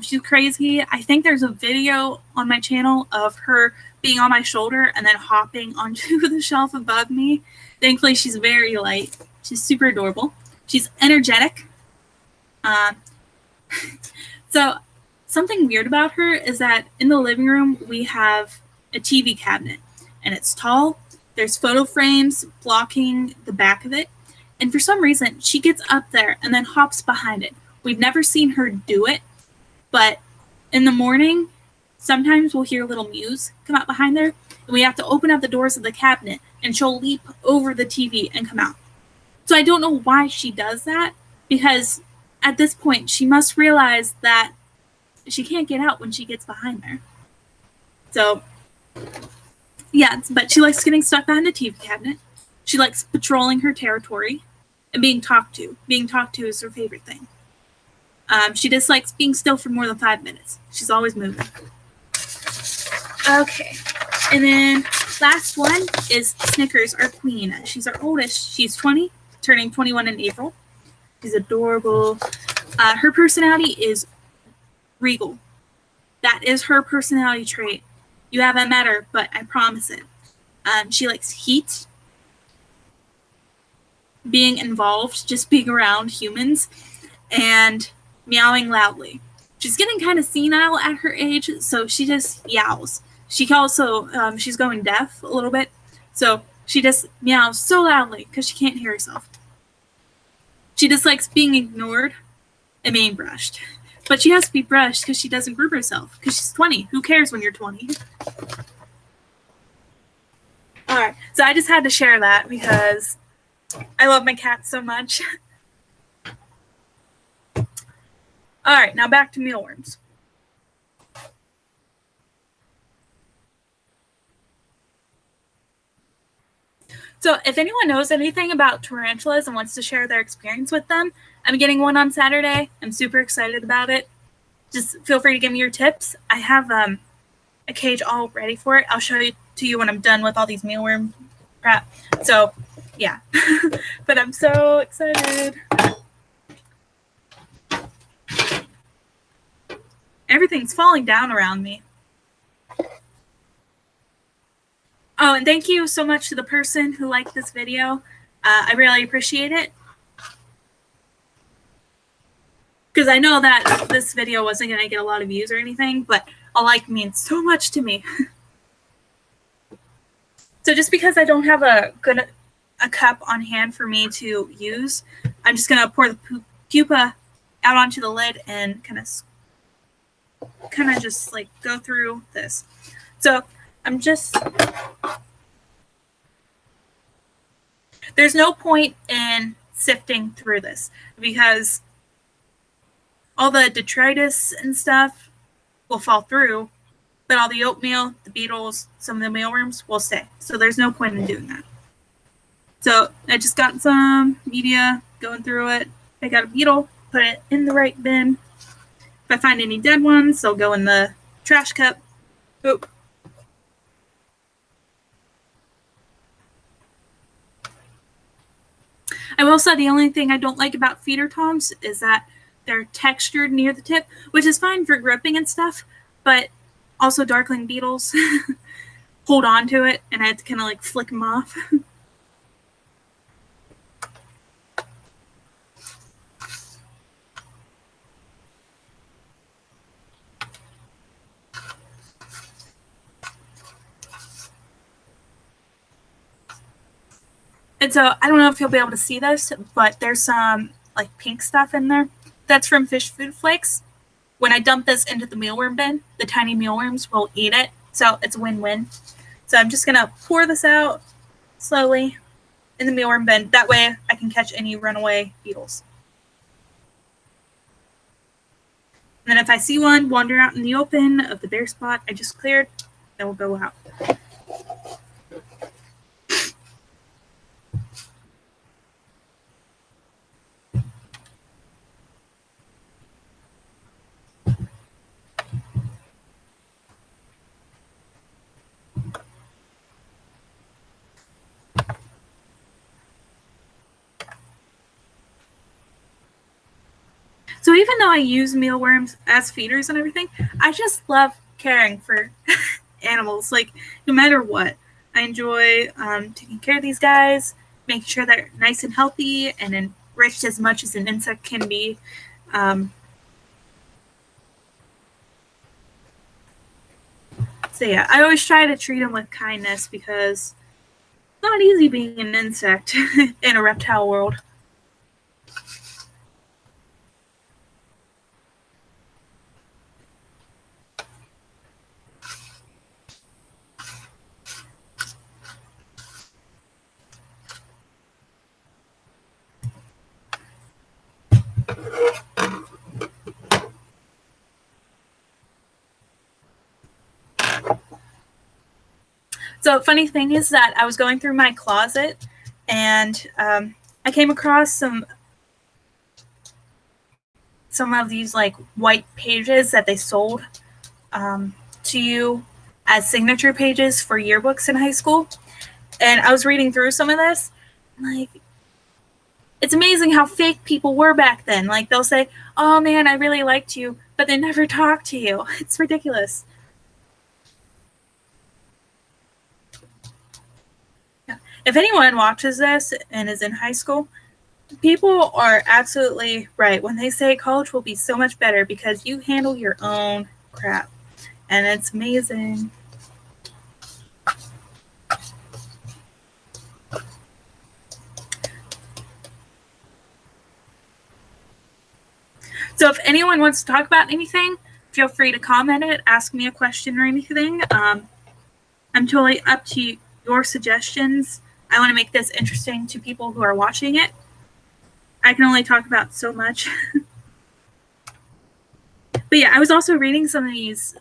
She's crazy. I think there's a video on my channel of her being on my shoulder and then hopping onto the shelf above me. Thankfully, she's very light. She's super adorable. She's energetic. So something weird about her is that in the living room, we have a TV cabinet, and it's tall. There's photo frames blocking the back of it. And for some reason, she gets up there and then hops behind it. We've never seen her do it, but in the morning, sometimes we'll hear little mews come out behind there, and we have to open up the doors of the cabinet, and she'll leap over the TV and come out. So I don't know why she does that, because at this point, she must realize that she can't get out when she gets behind there. So, yeah, but she likes getting stuck behind the TV cabinet. She likes patrolling her territory and being talked to. Being talked to is her favorite thing. She dislikes being still for more than 5 minutes. She's always moving. Okay. And then last one is Snickers, our queen. She's our oldest. She's 20, turning 21 in April. She's adorable. Her personality is regal. That is her personality trait. You haven't met her, but I promise it. She likes heat, being involved, just being around humans, and meowing loudly. She's getting kind of senile at her age, so she just yowls. She also, she's going deaf a little bit, so she just meows so loudly because she can't hear herself. She dislikes being ignored and being brushed. But she has to be brushed because she doesn't group herself, because she's 20. Who cares when you're 20? All right, so I just had to share that because I love my cat so much. All right, now back to mealworms. So if anyone knows anything about tarantulas and wants to share their experience with them, I'm getting one on Saturday. I'm super excited about it. Just feel free to give me your tips. I have a cage all ready for it. I'll show it to you when I'm done with all these mealworm crap. So, yeah. But I'm so excited. Everything's falling down around me. Oh, and thank you so much to the person who liked this video. I really appreciate it. Because I know that this video wasn't going to get a lot of views or anything, but a like means so much to me. So just because I don't have a cup on hand for me to use, I'm just going to pour the pupa out onto the lid and kind of just like go through this. So I'm just, there's no point in sifting through this because all the detritus and stuff will fall through, but all the oatmeal, the beetles, some of the mealworms will stay. So there's no point in doing that. So I just got some media, going through it. I got a beetle, put it in the right bin. If I find any dead ones, they'll go in the trash cup. Oop. I will say the only thing I don't like about feeder toms is that they're textured near the tip, which is fine for gripping and stuff, but also darkling beetles hold on to it, and I had to kind of like flick them off. And so I don't know if you'll be able to see this, but there's some like pink stuff in there. That's from fish food flakes. When I dump this into the mealworm bin, the tiny mealworms will eat it. So it's a win-win. So I'm just going to pour this out slowly in the mealworm bin. That way I can catch any runaway beetles. And then if I see one wander out in the open of the bare spot I just cleared, it will go out. So even though I use mealworms as feeders and everything, I just love caring for animals, like no matter what. I enjoy taking care of these guys, making sure they're nice and healthy and enriched as much as an insect can be. So yeah, I always try to treat them with kindness because it's not easy being an insect in a reptile world. So funny thing is that I was going through my closet and I came across some of these like white pages that they sold to you as signature pages for yearbooks in high school. And I was reading through some of this, like, it's amazing how fake people were back then. Like, they'll say, oh man, I really liked you, but they never talk to you. It's ridiculous. Yeah. If anyone watches this and is in high school, people are absolutely right when they say college will be so much better because you handle your own crap. And it's amazing. So if anyone wants to talk about anything, feel free to comment it, ask me a question or anything. I'm totally up to your suggestions. I want to make this interesting to people who are watching it. I can only talk about so much. But yeah, I was also reading some of these,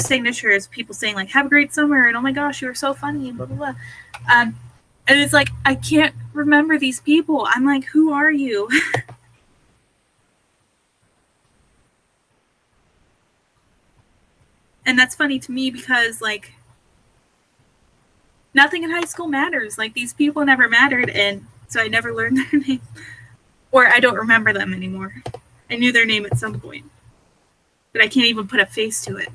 signatures, people saying like, have a great summer, and oh my gosh, you were so funny, and blah, blah, blah. And it's like, I can't remember these people. I'm like, who are you? And that's funny to me because, like, nothing in high school matters. Like, these people never mattered, and so I never learned their name. Or I don't remember them anymore. I knew their name at some point. But I can't even put a face to it.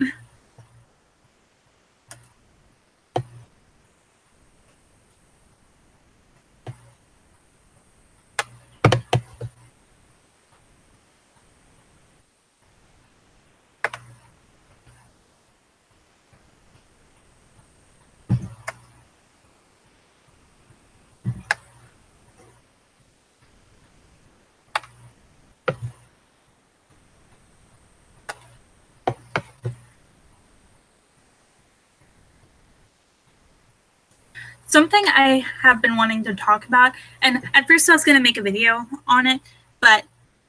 Something I have been wanting to talk about, and at first I was going to make a video on it, but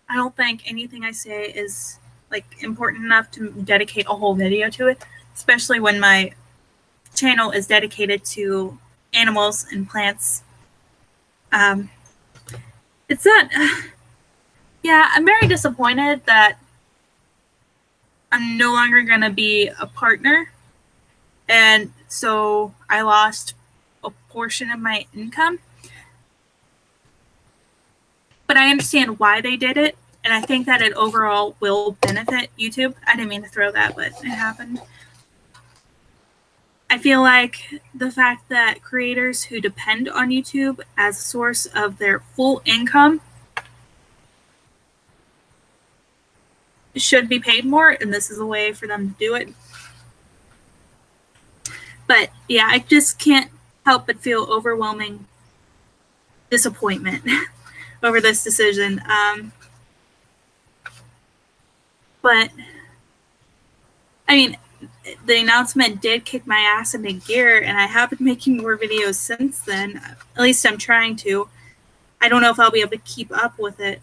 I don't think anything I say is like important enough to dedicate a whole video to it, especially when my channel is dedicated to animals and plants It's that, yeah, I'm very disappointed that I'm no longer going to be a partner. And so I lost a portion of my income. But I understand why they did it. And I think that it overall will benefit YouTube. I didn't mean to throw that, but it happened. I feel like the fact that creators who depend on YouTube as a source of their full income should be paid more, and this is a way for them to do it. But yeah, I just can't help but feel overwhelming disappointment over this decision. But I mean, the announcement did kick my ass into gear, and I have been making more videos since then. At least I'm trying to. I don't know if I'll be able to keep up with it,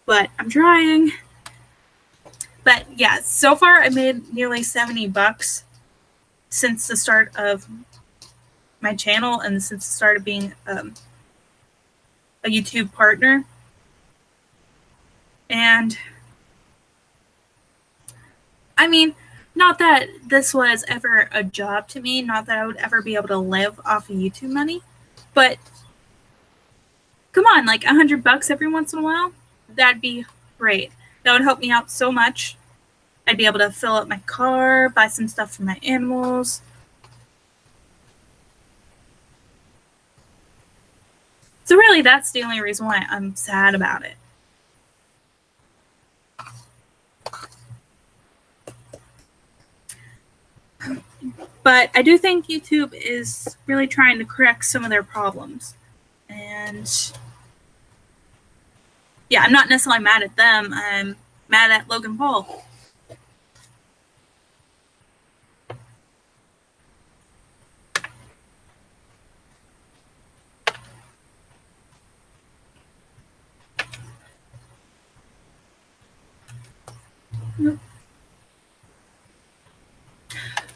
but I'm trying. But yeah, so far I made nearly $70 since the start of my channel and since the start of being a YouTube partner. And I mean, not that this was ever a job to me, not that I would ever be able to live off of YouTube money, but come on, like $100 every once in a while, that'd be great. That would help me out so much. I'd be able to fill up my car, buy some stuff for my animals. So really, that's the only reason why I'm sad about it. But I do think YouTube is really trying to correct some of their problems. And yeah, I'm not necessarily mad at them. I'm mad at Logan Paul.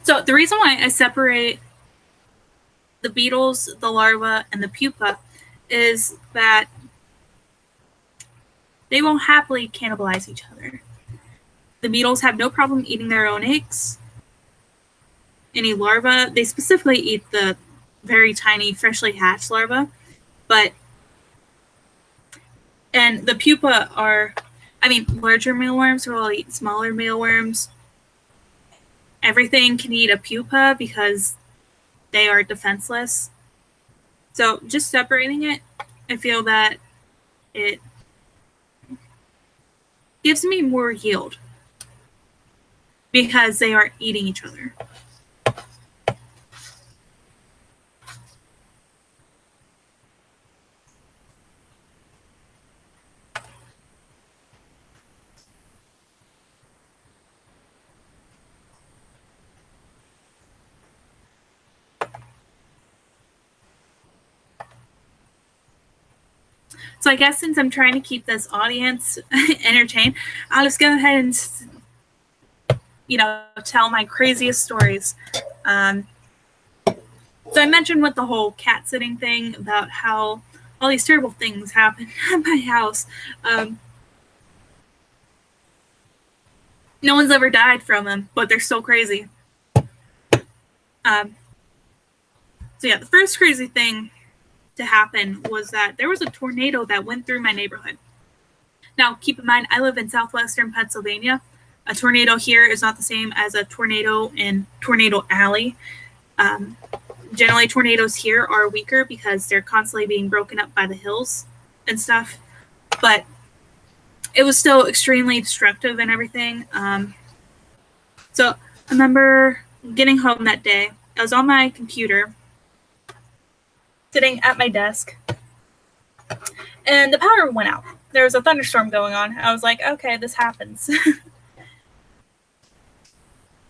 So the reason why I separate the beetles, the larva, and the pupa is that they will happily cannibalize each other. The beetles have no problem eating their own eggs. Any larva, they specifically eat the very tiny, freshly hatched larva, and the pupa are, I mean, larger mealworms will eat smaller mealworms. Everything can eat a pupa because they are defenseless. So just separating it, I feel that it gives me more yield because they aren't eating each other. So I guess since I'm trying to keep this audience entertained, I'll just go ahead and, you know, tell my craziest stories. So I mentioned with the whole cat sitting thing about how all these terrible things happen at my house. No one's ever died from them, but they're still crazy. So yeah, the first crazy thing to happen was that there was a tornado that went through my neighborhood. Now, keep in mind, I live in southwestern Pennsylvania. A tornado here is not the same as a tornado in Tornado Alley. Generally, tornadoes here are weaker because they're constantly being broken up by the hills and stuff. But it was still extremely destructive and everything. So I remember getting home that day. I was on my computer, sitting at my desk, and the power went out. There was a thunderstorm going on. I was like, okay, this happens.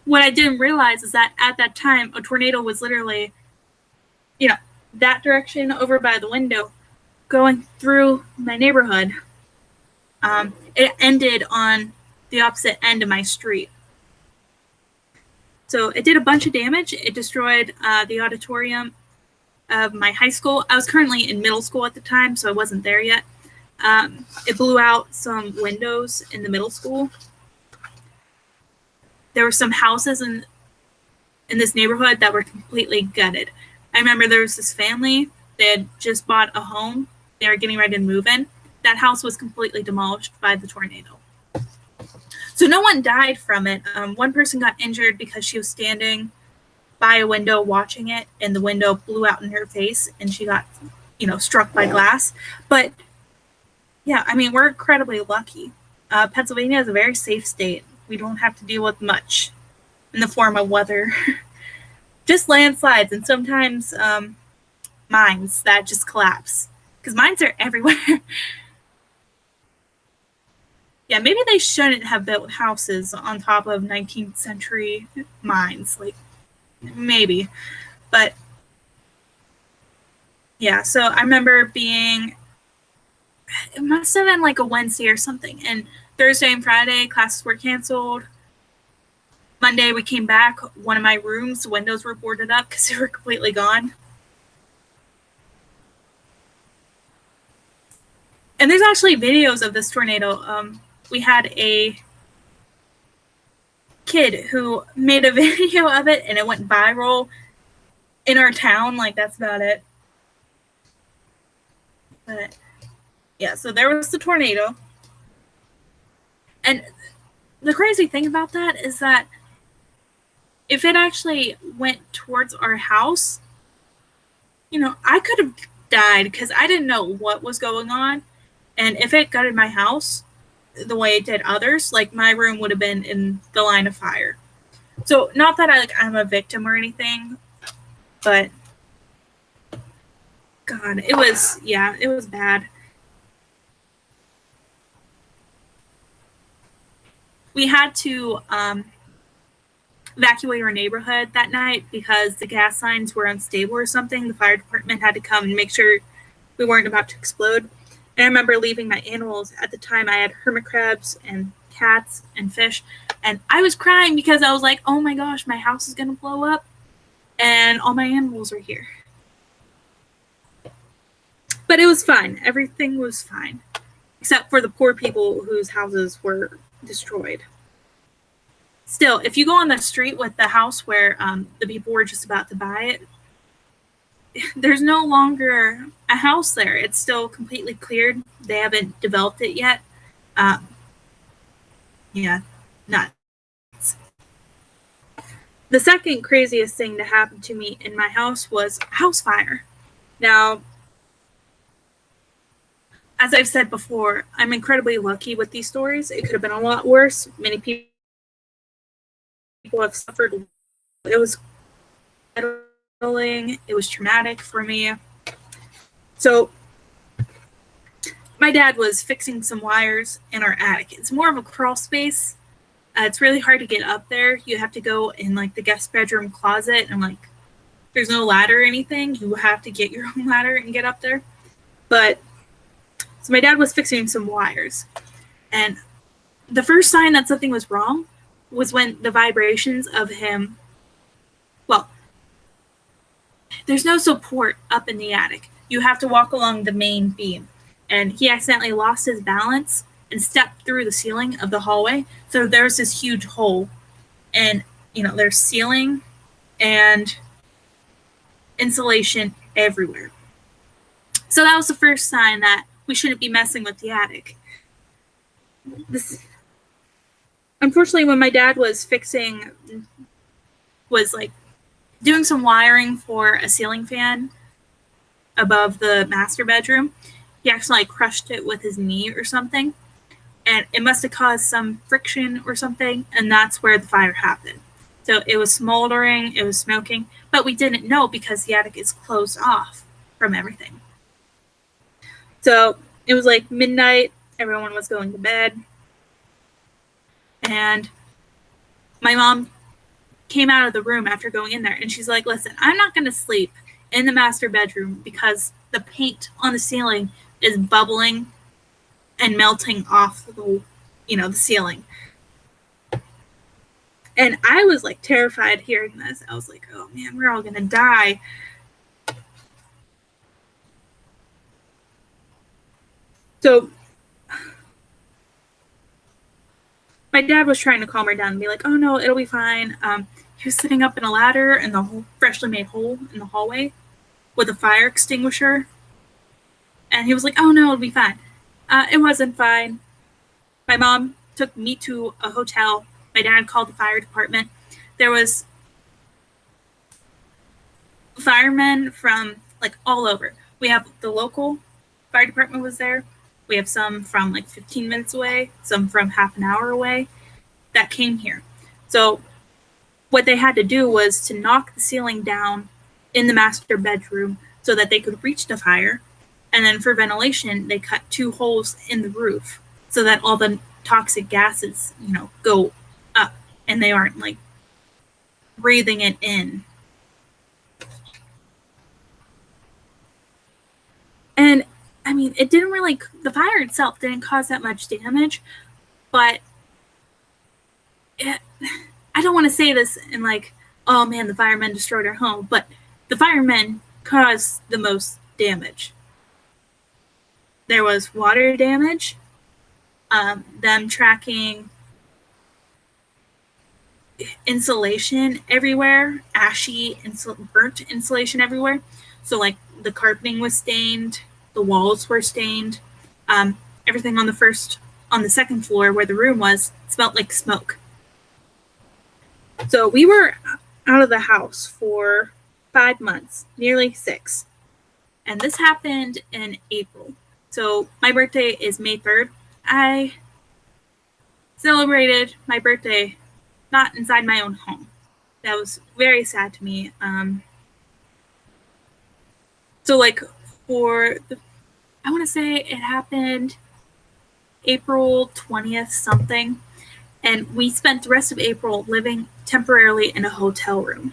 What I didn't realize is that at that time, a tornado was literally, you know, that direction over by the window, going through my neighborhood. It ended on the opposite end of my street. So it did a bunch of damage. It destroyed the auditorium of my high school. I was currently in middle school at the time, so I wasn't there yet. It blew out some windows in the middle school. There were some houses in this neighborhood that were completely gutted. I remember there was this family. They had just bought a home. They were getting ready to move in. That house was completely demolished by the tornado. So no one died from it. One person got injured because she was standing by a window watching it, and the window blew out in her face, and she got, struck by glass. But yeah, I mean, we're incredibly lucky. Pennsylvania is a very safe state. We don't have to deal with much in the form of weather. Just landslides and sometimes mines that just collapse. Because mines are everywhere. Yeah, maybe they shouldn't have built houses on top of 19th century mines. Like, maybe. But, yeah, so I remember it must have been like a Wednesday or something. And Thursday and Friday, classes were canceled. Monday, we came back. One of my rooms, the windows were boarded up because they were completely gone. And there's actually videos of this tornado. We had a kid who made a video of it, and it went viral in our town. Like, that's about it. But, yeah, so there was the tornado. And the crazy thing about that is that if it actually went towards our house, I could have died because I didn't know what was going on. And if it gutted my house the way it did others, like, my room would have been in the line of fire. So not that I'm a victim or anything, but God, it was bad. We had to evacuate our neighborhood that night because the gas lines were unstable or something. The fire department had to come and make sure we weren't about to explode. And I remember leaving my animals. At the time, I had hermit crabs and cats and fish. And I was crying because I was like, oh my gosh, my house is going to blow up. And all my animals are here. But it was fine. Everything was fine. Except for the poor people whose houses were destroyed. Still, if you go on the street with the house where the people were just about to buy it, there's no longer a house there. It's still completely cleared. They haven't developed it yet. Yeah, nuts. The second craziest thing to happen to me in my house was a house fire. Now, as I've said before, I'm incredibly lucky with these stories. It could have been a lot worse. Many people have suffered. It was it was traumatic for me. So my dad was fixing some wires in our attic. It's more of a crawl space. It's really hard to get up there. You have to go in like the guest bedroom closet, and like there's no ladder or anything. You have to get your own ladder and get up there. But so my dad was fixing some wires, and the first sign that something was wrong was when the vibrations of him, well, there's no support up in the attic. You have to walk along the main beam. And he accidentally lost his balance and stepped through the ceiling of the hallway. So there's this huge hole. And, there's ceiling and insulation everywhere. So that was the first sign that we shouldn't be messing with the attic. Unfortunately, when my dad was doing some wiring for a ceiling fan above the master bedroom, he actually crushed it with his knee or something, and it must have caused some friction or something, and that's where the fire happened. So it was smoldering, it was smoking, but we didn't know because the attic is closed off from everything. So it was like midnight, everyone was going to bed, and my mom came out of the room after going in there, and she's like, listen, I'm not going to sleep in the master bedroom because the paint on the ceiling is bubbling and melting off the ceiling. And I was like terrified hearing this. I was like, oh man, we're all going to die. So my dad was trying to calm her down and be like, "Oh no, it'll be fine." He was sitting up in a ladder in the freshly made hole in the hallway with a fire extinguisher, and he was like, "Oh no, it'll be fine." It wasn't fine. My mom took me to a hotel. My dad called the fire department. There was firemen from like all over. We have the local fire department was there. We have some from like 15 minutes away, some from half an hour away that came here. So what they had to do was to knock the ceiling down in the master bedroom so that they could reach the fire. And then for ventilation, they cut 2 holes in the roof so that all the toxic gases, go up and they aren't like breathing it in. And I mean, it didn't really, the fire itself didn't cause that much damage, but I don't want to say this in like, oh man, the firemen destroyed our home, but the firemen caused the most damage. There was water damage, them tracking insulation everywhere, ashy, burnt insulation everywhere. So like the carpeting was stained, the walls were stained, everything on the second floor where the room was smelled like smoke. So we were out of the house for 5 months, nearly 6. And this happened in April. So my birthday is May 3rd. I celebrated my birthday not inside my own home. That was very sad to me. So like I want to say it happened April 20th something. And we spent the rest of April living temporarily in a hotel room.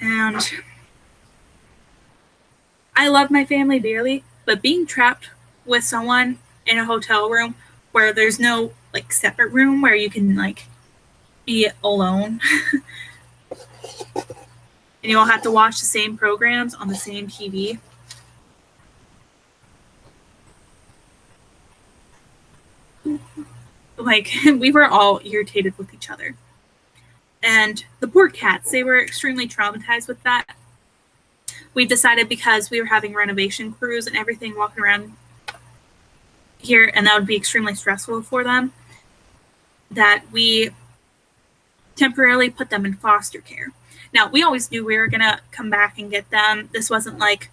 And I love my family dearly, but being trapped with someone in a hotel room where there's no like separate room where you can like be alone and you all have to watch the same programs on the same TV. Like we were all irritated with each other. And the poor cats, they were extremely traumatized with that. We decided because we were having renovation crews and everything walking around here, and that would be extremely stressful for them, that we temporarily put them in foster care. Now, we always knew we were going to come back and get them. This wasn't like,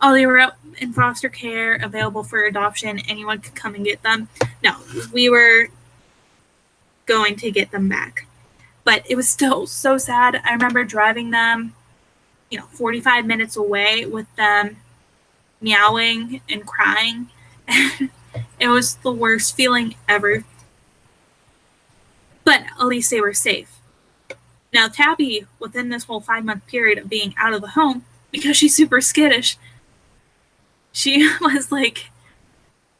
oh, they were out in foster care, available for adoption, anyone could come and get them. No, we were going to get them back. But it was still so sad. I remember driving them, 45 minutes away with them meowing and crying. It was the worst feeling ever. But at least they were safe. Now, Tabby, within this whole 5-month period of being out of the home, because she's super skittish, she was like,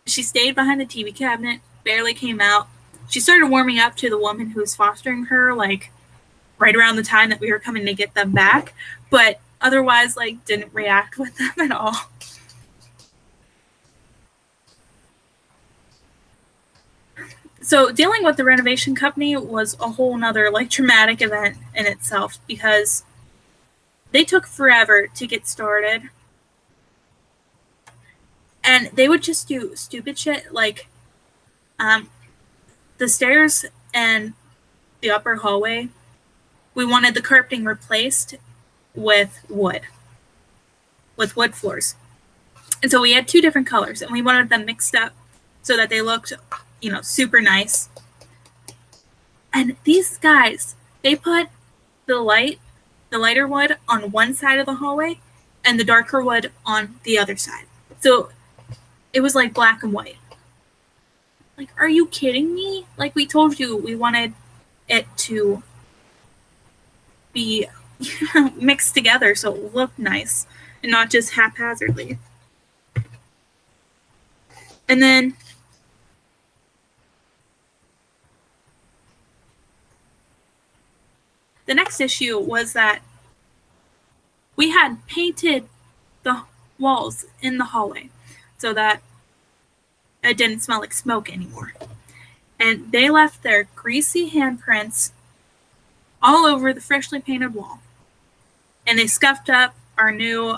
she stayed behind the TV cabinet, barely came out. She started warming up to the woman who was fostering her, like, right around the time that we were coming to get them back, but otherwise, like, didn't react with them at all. So dealing with the renovation company was a whole nother like traumatic event in itself because they took forever to get started. And they would just do stupid shit like the stairs and the upper hallway. We wanted the carpeting replaced with wood floors. And so we had 2 different colors and we wanted them mixed up so that they looked super nice. And these guys, they put the lighter wood on one side of the hallway and the darker wood on the other side. So it was like black and white. Like, are you kidding me? Like, we told you we wanted it to be mixed together so it looked nice and not just haphazardly. And then the next issue was that we had painted the walls in the hallway. so that it didn't smell like smoke anymore. And they left their greasy handprints all over the freshly painted wall. And they scuffed up our new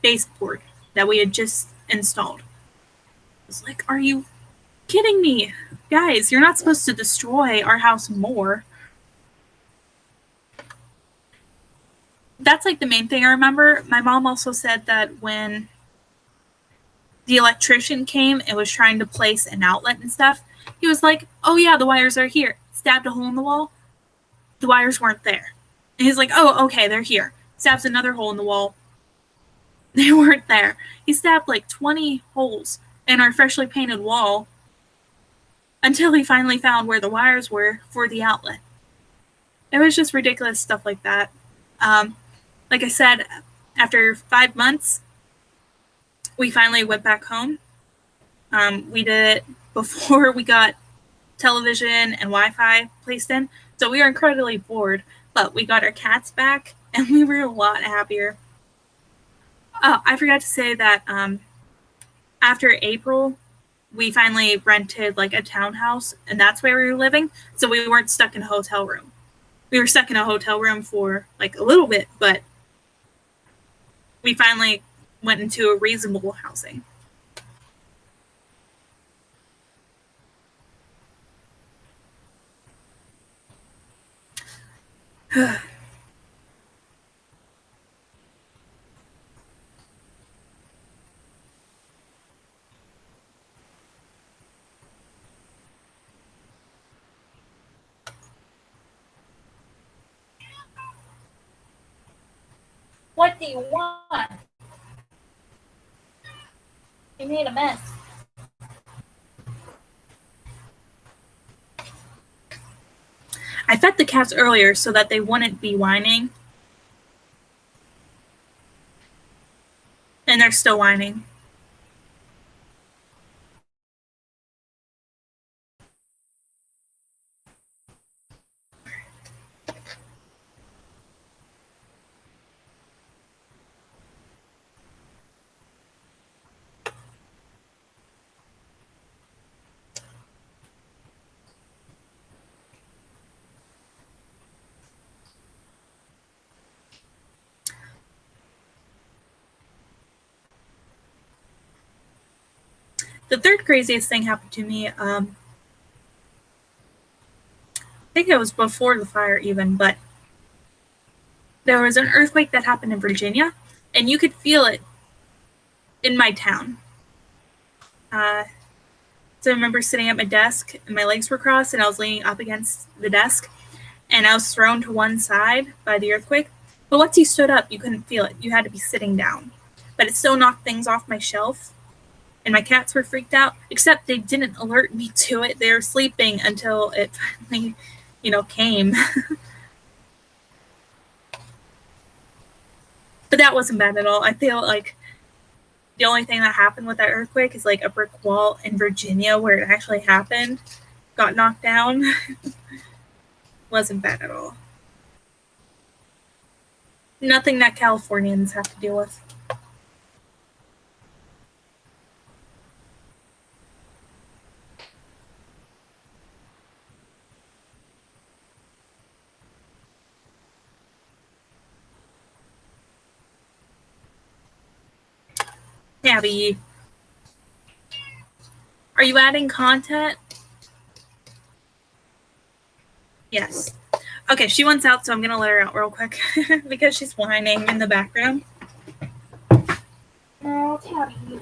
baseboard that we had just installed. I was like, are you kidding me? Guys, you're not supposed to destroy our house more. That's like the main thing I remember. My mom also said that when the electrician came and was trying to place an outlet and stuff, he was like, oh yeah, the wires are here. Stabbed a hole in the wall. The wires weren't there. And he's like, oh, okay, they're here. Stabs another hole in the wall. They weren't there. He stabbed like 20 holes in our freshly painted wall until he finally found where the wires were for the outlet. It was just ridiculous stuff like that. Like I said, after 5 months, we finally went back home. We did it before we got television and Wi-Fi placed in, so we were incredibly bored, but we got our cats back, and we were a lot happier. Oh, I forgot to say that after April, we finally rented like a townhouse, and that's where we were living, so we weren't stuck in a hotel room. We were stuck in a hotel room for like a little bit, but we finally went into a reasonable housing. What do you want? You made a mess. I fed the cats earlier so that they wouldn't be whining. And they're still whining. The third craziest thing happened to me. I think it was before the fire even, but there was an earthquake that happened in Virginia, and you could feel it in my town. So I remember sitting at my desk, and my legs were crossed, and I was leaning up against the desk, and I was thrown to one side by the earthquake. But once you stood up, you couldn't feel it. You had to be sitting down. But it still knocked things off my shelf, and my cats were freaked out, except they didn't alert me to it. They were sleeping until it finally, came. But that wasn't bad at all. I feel like the only thing that happened with that earthquake is like a brick wall in Virginia where it actually happened got knocked down. Wasn't bad at all. Nothing that Californians have to deal with. Abby, are you adding content? Yes. Okay, she wants out, so I'm gonna let her out real quick because she's whining in the background. Oh, Tabby,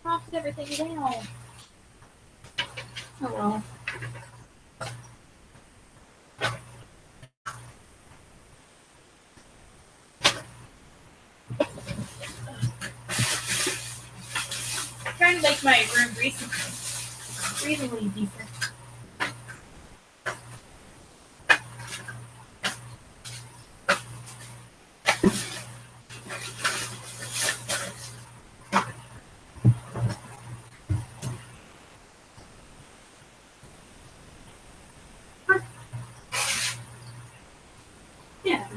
knocked everything down. Oh well. I'm trying to make my room reasonably decent. Yeah.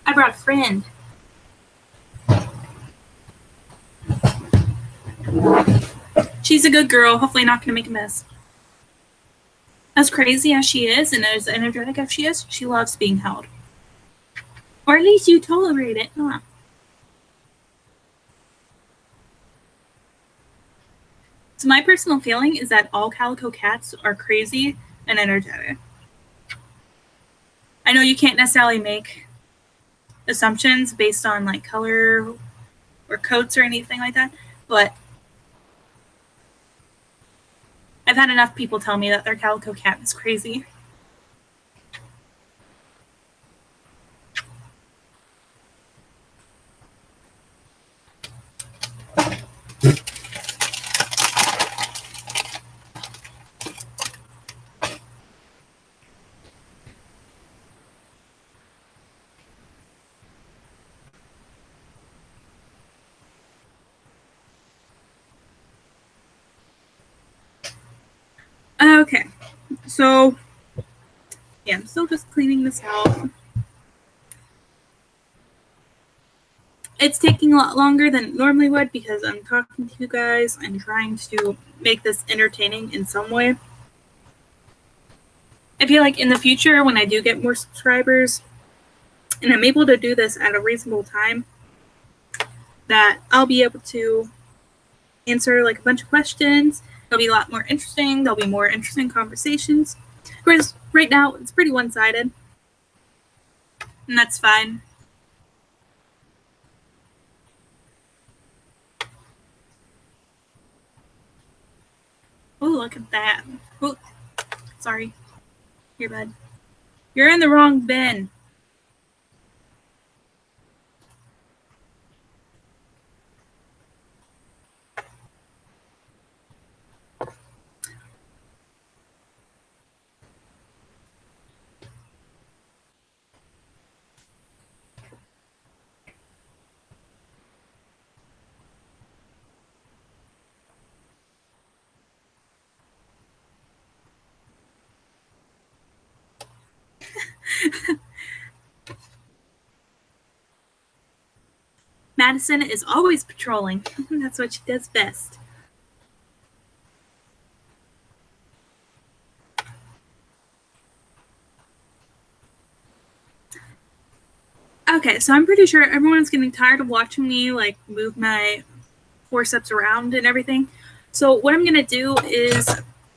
I brought a friend. She's a good girl. Hopefully not going to make a mess. As crazy as she is and as energetic as she is, she loves being held. Or at least you tolerate it. Huh? So my personal feeling is that all calico cats are crazy and energetic. I know you can't necessarily make assumptions based on like color or coats or anything like that, but I've had enough people tell me that their calico cat is crazy. Okay, so yeah, I'm still just cleaning this out. It's taking a lot longer than it normally would because I'm talking to you guys. I'm trying to make this entertaining in some way. I feel like in the future, when I do get more subscribers and I'm able to do this at a reasonable time, that I'll be able to answer like a bunch of questions. It'll be a lot more interesting. There'll be more interesting conversations. Of course, right now it's pretty one-sided, and that's fine. Oh, look at that. Oh, sorry. Here, bud. You're in the wrong bin. Madison is always patrolling. That's what she does best. Okay, so I'm pretty sure everyone's getting tired of watching me like move my forceps around and everything. So what I'm gonna do is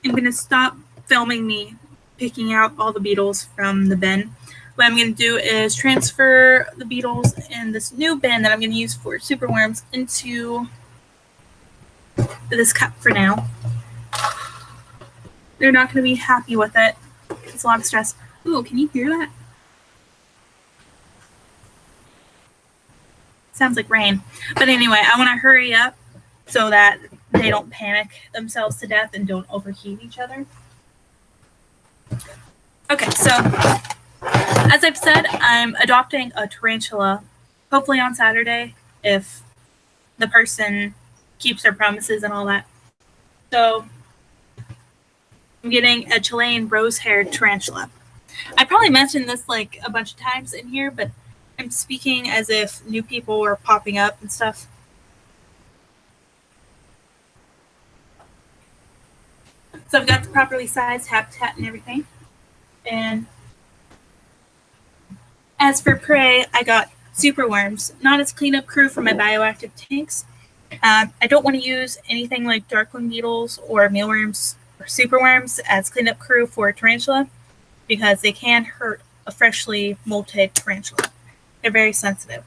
I'm gonna stop filming me picking out all the beetles from the bin. What I'm gonna do is transfer the beetles in this new bin that I'm gonna use for superworms into this cup for now. They're not gonna be happy with it. It's a lot of stress. Ooh, can you hear that? Sounds like rain. But anyway, I want to hurry up so that they don't panic themselves to death and don't overheat each other. Okay, so as I've said, I'm adopting a tarantula, hopefully on Saturday, if the person keeps their promises and all that. So I'm getting a Chilean rose-haired tarantula. I probably mentioned this like a bunch of times in here, but I'm speaking as if new people are popping up and stuff. So I've got the properly sized habitat and everything. And as for prey, I got superworms, not as cleanup crew for my bioactive tanks. I don't want to use anything like darkling beetles or mealworms or superworms as cleanup crew for a tarantula because they can hurt a freshly molted tarantula. They're very sensitive.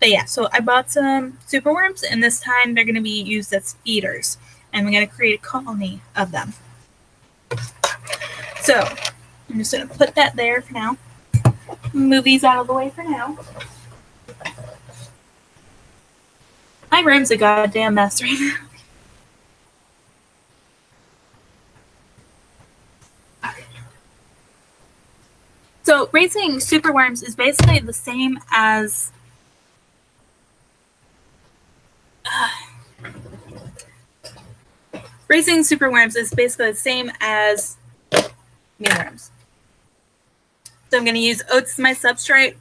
But yeah, so I bought some superworms, and this time they're going to be used as feeders, and we're going to create a colony of them. So I'm just going to put that there for now. Move these out of the way for now. My room's a goddamn mess right now. So raising superworms is basically the same as raising superworms is basically the same as mealworms. So I'm going to use oats as my substrate.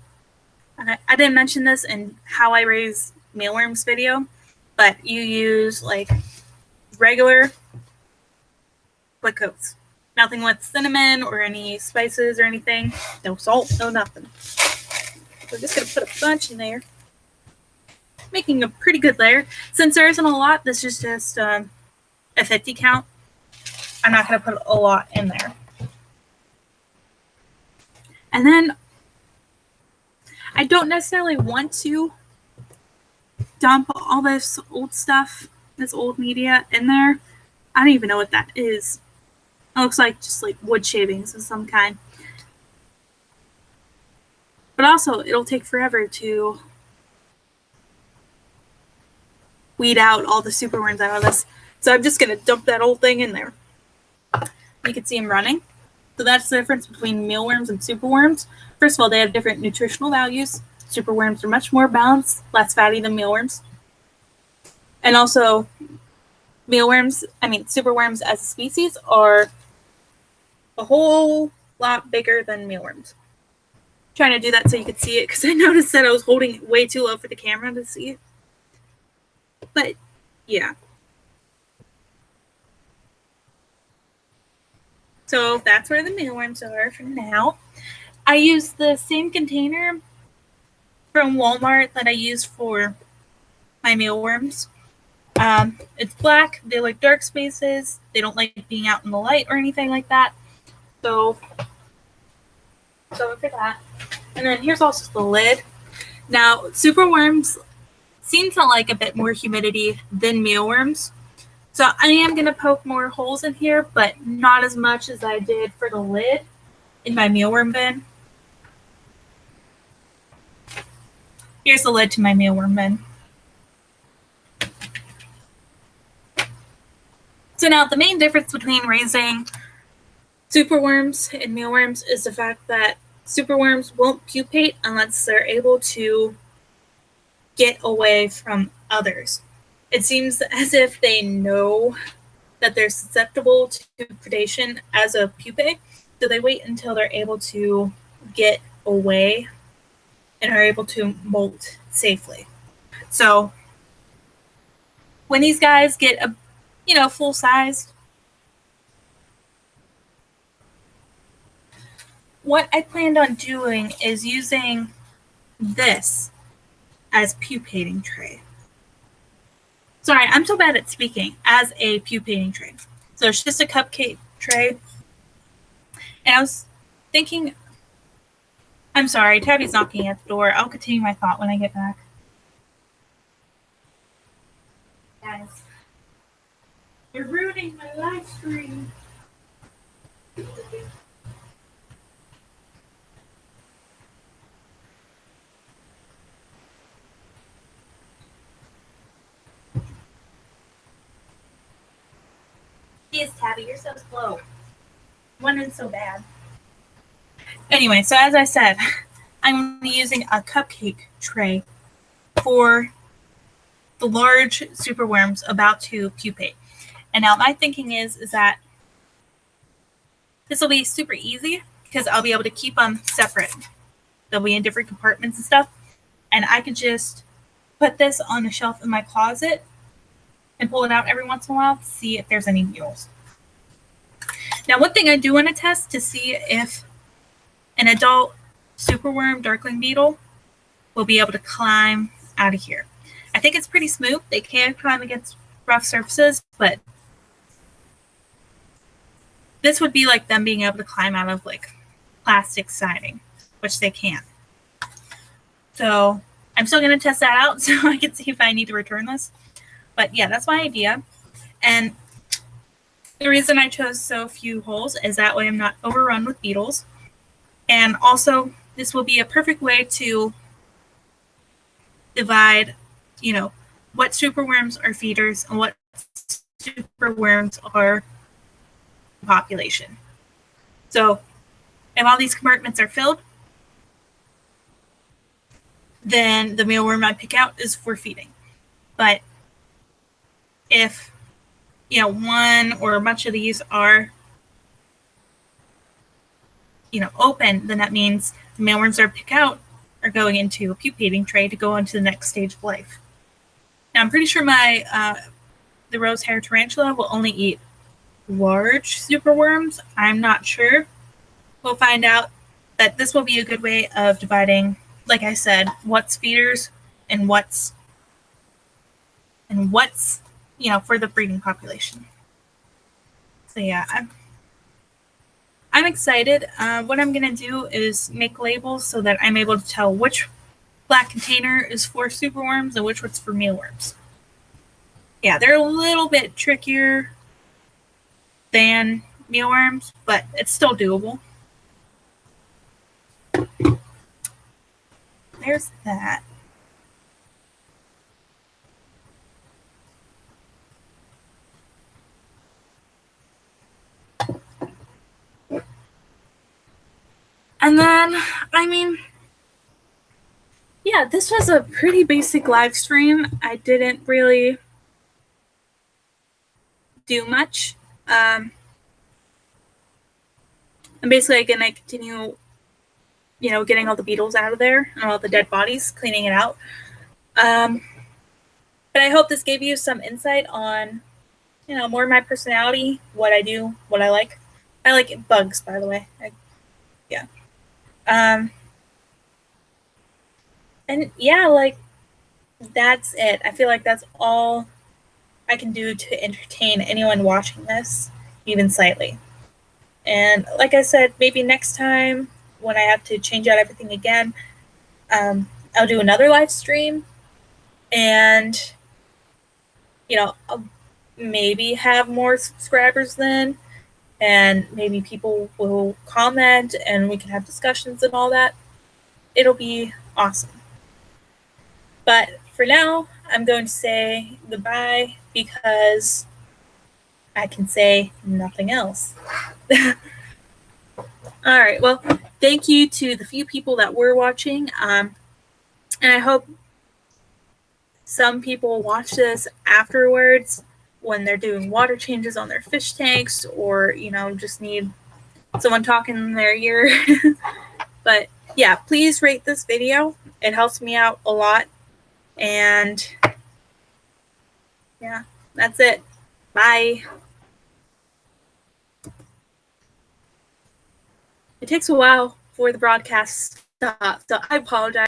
I didn't mention this in how I raise mealworms video, but you use like regular quick oats. Nothing with cinnamon or any spices or anything. No salt, no nothing. We're just going to put a bunch in there, making a pretty good layer. Since there isn't a lot, this is just a 50 count. I'm not going to put a lot in there. And then I don't necessarily want to dump all this old stuff, this old media in there. I don't even know what that is. It looks like just like wood shavings of some kind. But also, it'll take forever to weed out all the superworms out of this. So I'm just going to dump that whole thing in there. You can see them running. So that's the difference between mealworms and superworms. First of all, they have different nutritional values. Superworms are much more balanced, less fatty than mealworms. And also, superworms as a species are a whole lot bigger than mealworms. I'm trying to do that so you could see it because I noticed that I was holding it way too low for the camera to see it. But yeah. So that's where the mealworms are for now. I use the same container from Walmart that I use for my mealworms. It's black. They like dark spaces. They don't like being out in the light or anything like that. So for that. And then here's also the lid. Now, superworms seem to like a bit more humidity than mealworms. So I am going to poke more holes in here, but not as much as I did for the lid in my mealworm bin. Here's the lid to my mealworm bin. So now the main difference between raising superworms and mealworms is the fact that superworms won't pupate unless they're able to get away from others. It seems as if they know that they're susceptible to predation as a pupae, so they wait until they're able to get away and are able to molt safely. So when these guys get full sized, what I planned on doing is using this as pupating tray. Sorry, I'm so bad at speaking. As a pupating tray. So it's just a cupcake tray. And I was thinking, I'm sorry, Tabby's knocking at the door. I'll continue my thought when I get back. Guys, you're ruining my live stream. Jeez, Tabby, you're so slow. One is so bad. Anyway, so as I said, I'm using a cupcake tray for the large superworms about to pupate. And now my thinking is that this will be super easy because I'll be able to keep them separate. They'll be in different compartments and stuff. And I could just put this on a shelf in my closet and pull it out every once in a while to see if there's any mules. Now, one thing I do want to test to see if an adult superworm darkling beetle will be able to climb out of here. I think it's pretty smooth. They can climb against rough surfaces, but this would be like them being able to climb out of like plastic siding, which they can. So I'm still going to test that out so I can see if I need to return this. But yeah, that's my idea. And the reason I chose so few holes is that way I'm not overrun with beetles. And also, this will be a perfect way to divide, what superworms are feeders and what superworms are population. So if all these compartments are filled, then the mealworm I pick out is for feeding. But if one or much of these are, open, then that means the mealworms that are picked out are going into a pupating tray to go on to the next stage of life. Now, I'm pretty sure the rose hair tarantula will only eat large superworms. I'm not sure. We'll find out. That this will be a good way of dividing, like I said, what's feeders and what's for the breeding population. So yeah, I'm excited. What I'm gonna do is make labels so that I'm able to tell which black container is for superworms and which one's for mealworms. Yeah, they're a little bit trickier than mealworms, but it's still doable. There's that. And then, yeah, this was a pretty basic live stream. I didn't really do much. I'm basically going to continue, getting all the beetles out of there and all the dead bodies, cleaning it out. But I hope this gave you some insight on, more of my personality, what I do, what I like. I like bugs, by the way. Yeah. And yeah, that's it. I feel like that's all I can do to entertain anyone watching this, even slightly. And like I said, maybe next time when I have to change out everything again, I'll do another live stream and, I'll maybe have more subscribers then, and maybe people will comment and we can have discussions and all that. It'll be awesome. But for now, I'm going to say goodbye because I can say nothing else. All right. Well, thank you to the few people that were watching. And I hope some people watch this afterwards when they're doing water changes on their fish tanks or, just need someone talking in their ear. But yeah, please rate this video. It helps me out a lot. And yeah, that's it. Bye. It takes a while for the broadcast to stop, so I apologize.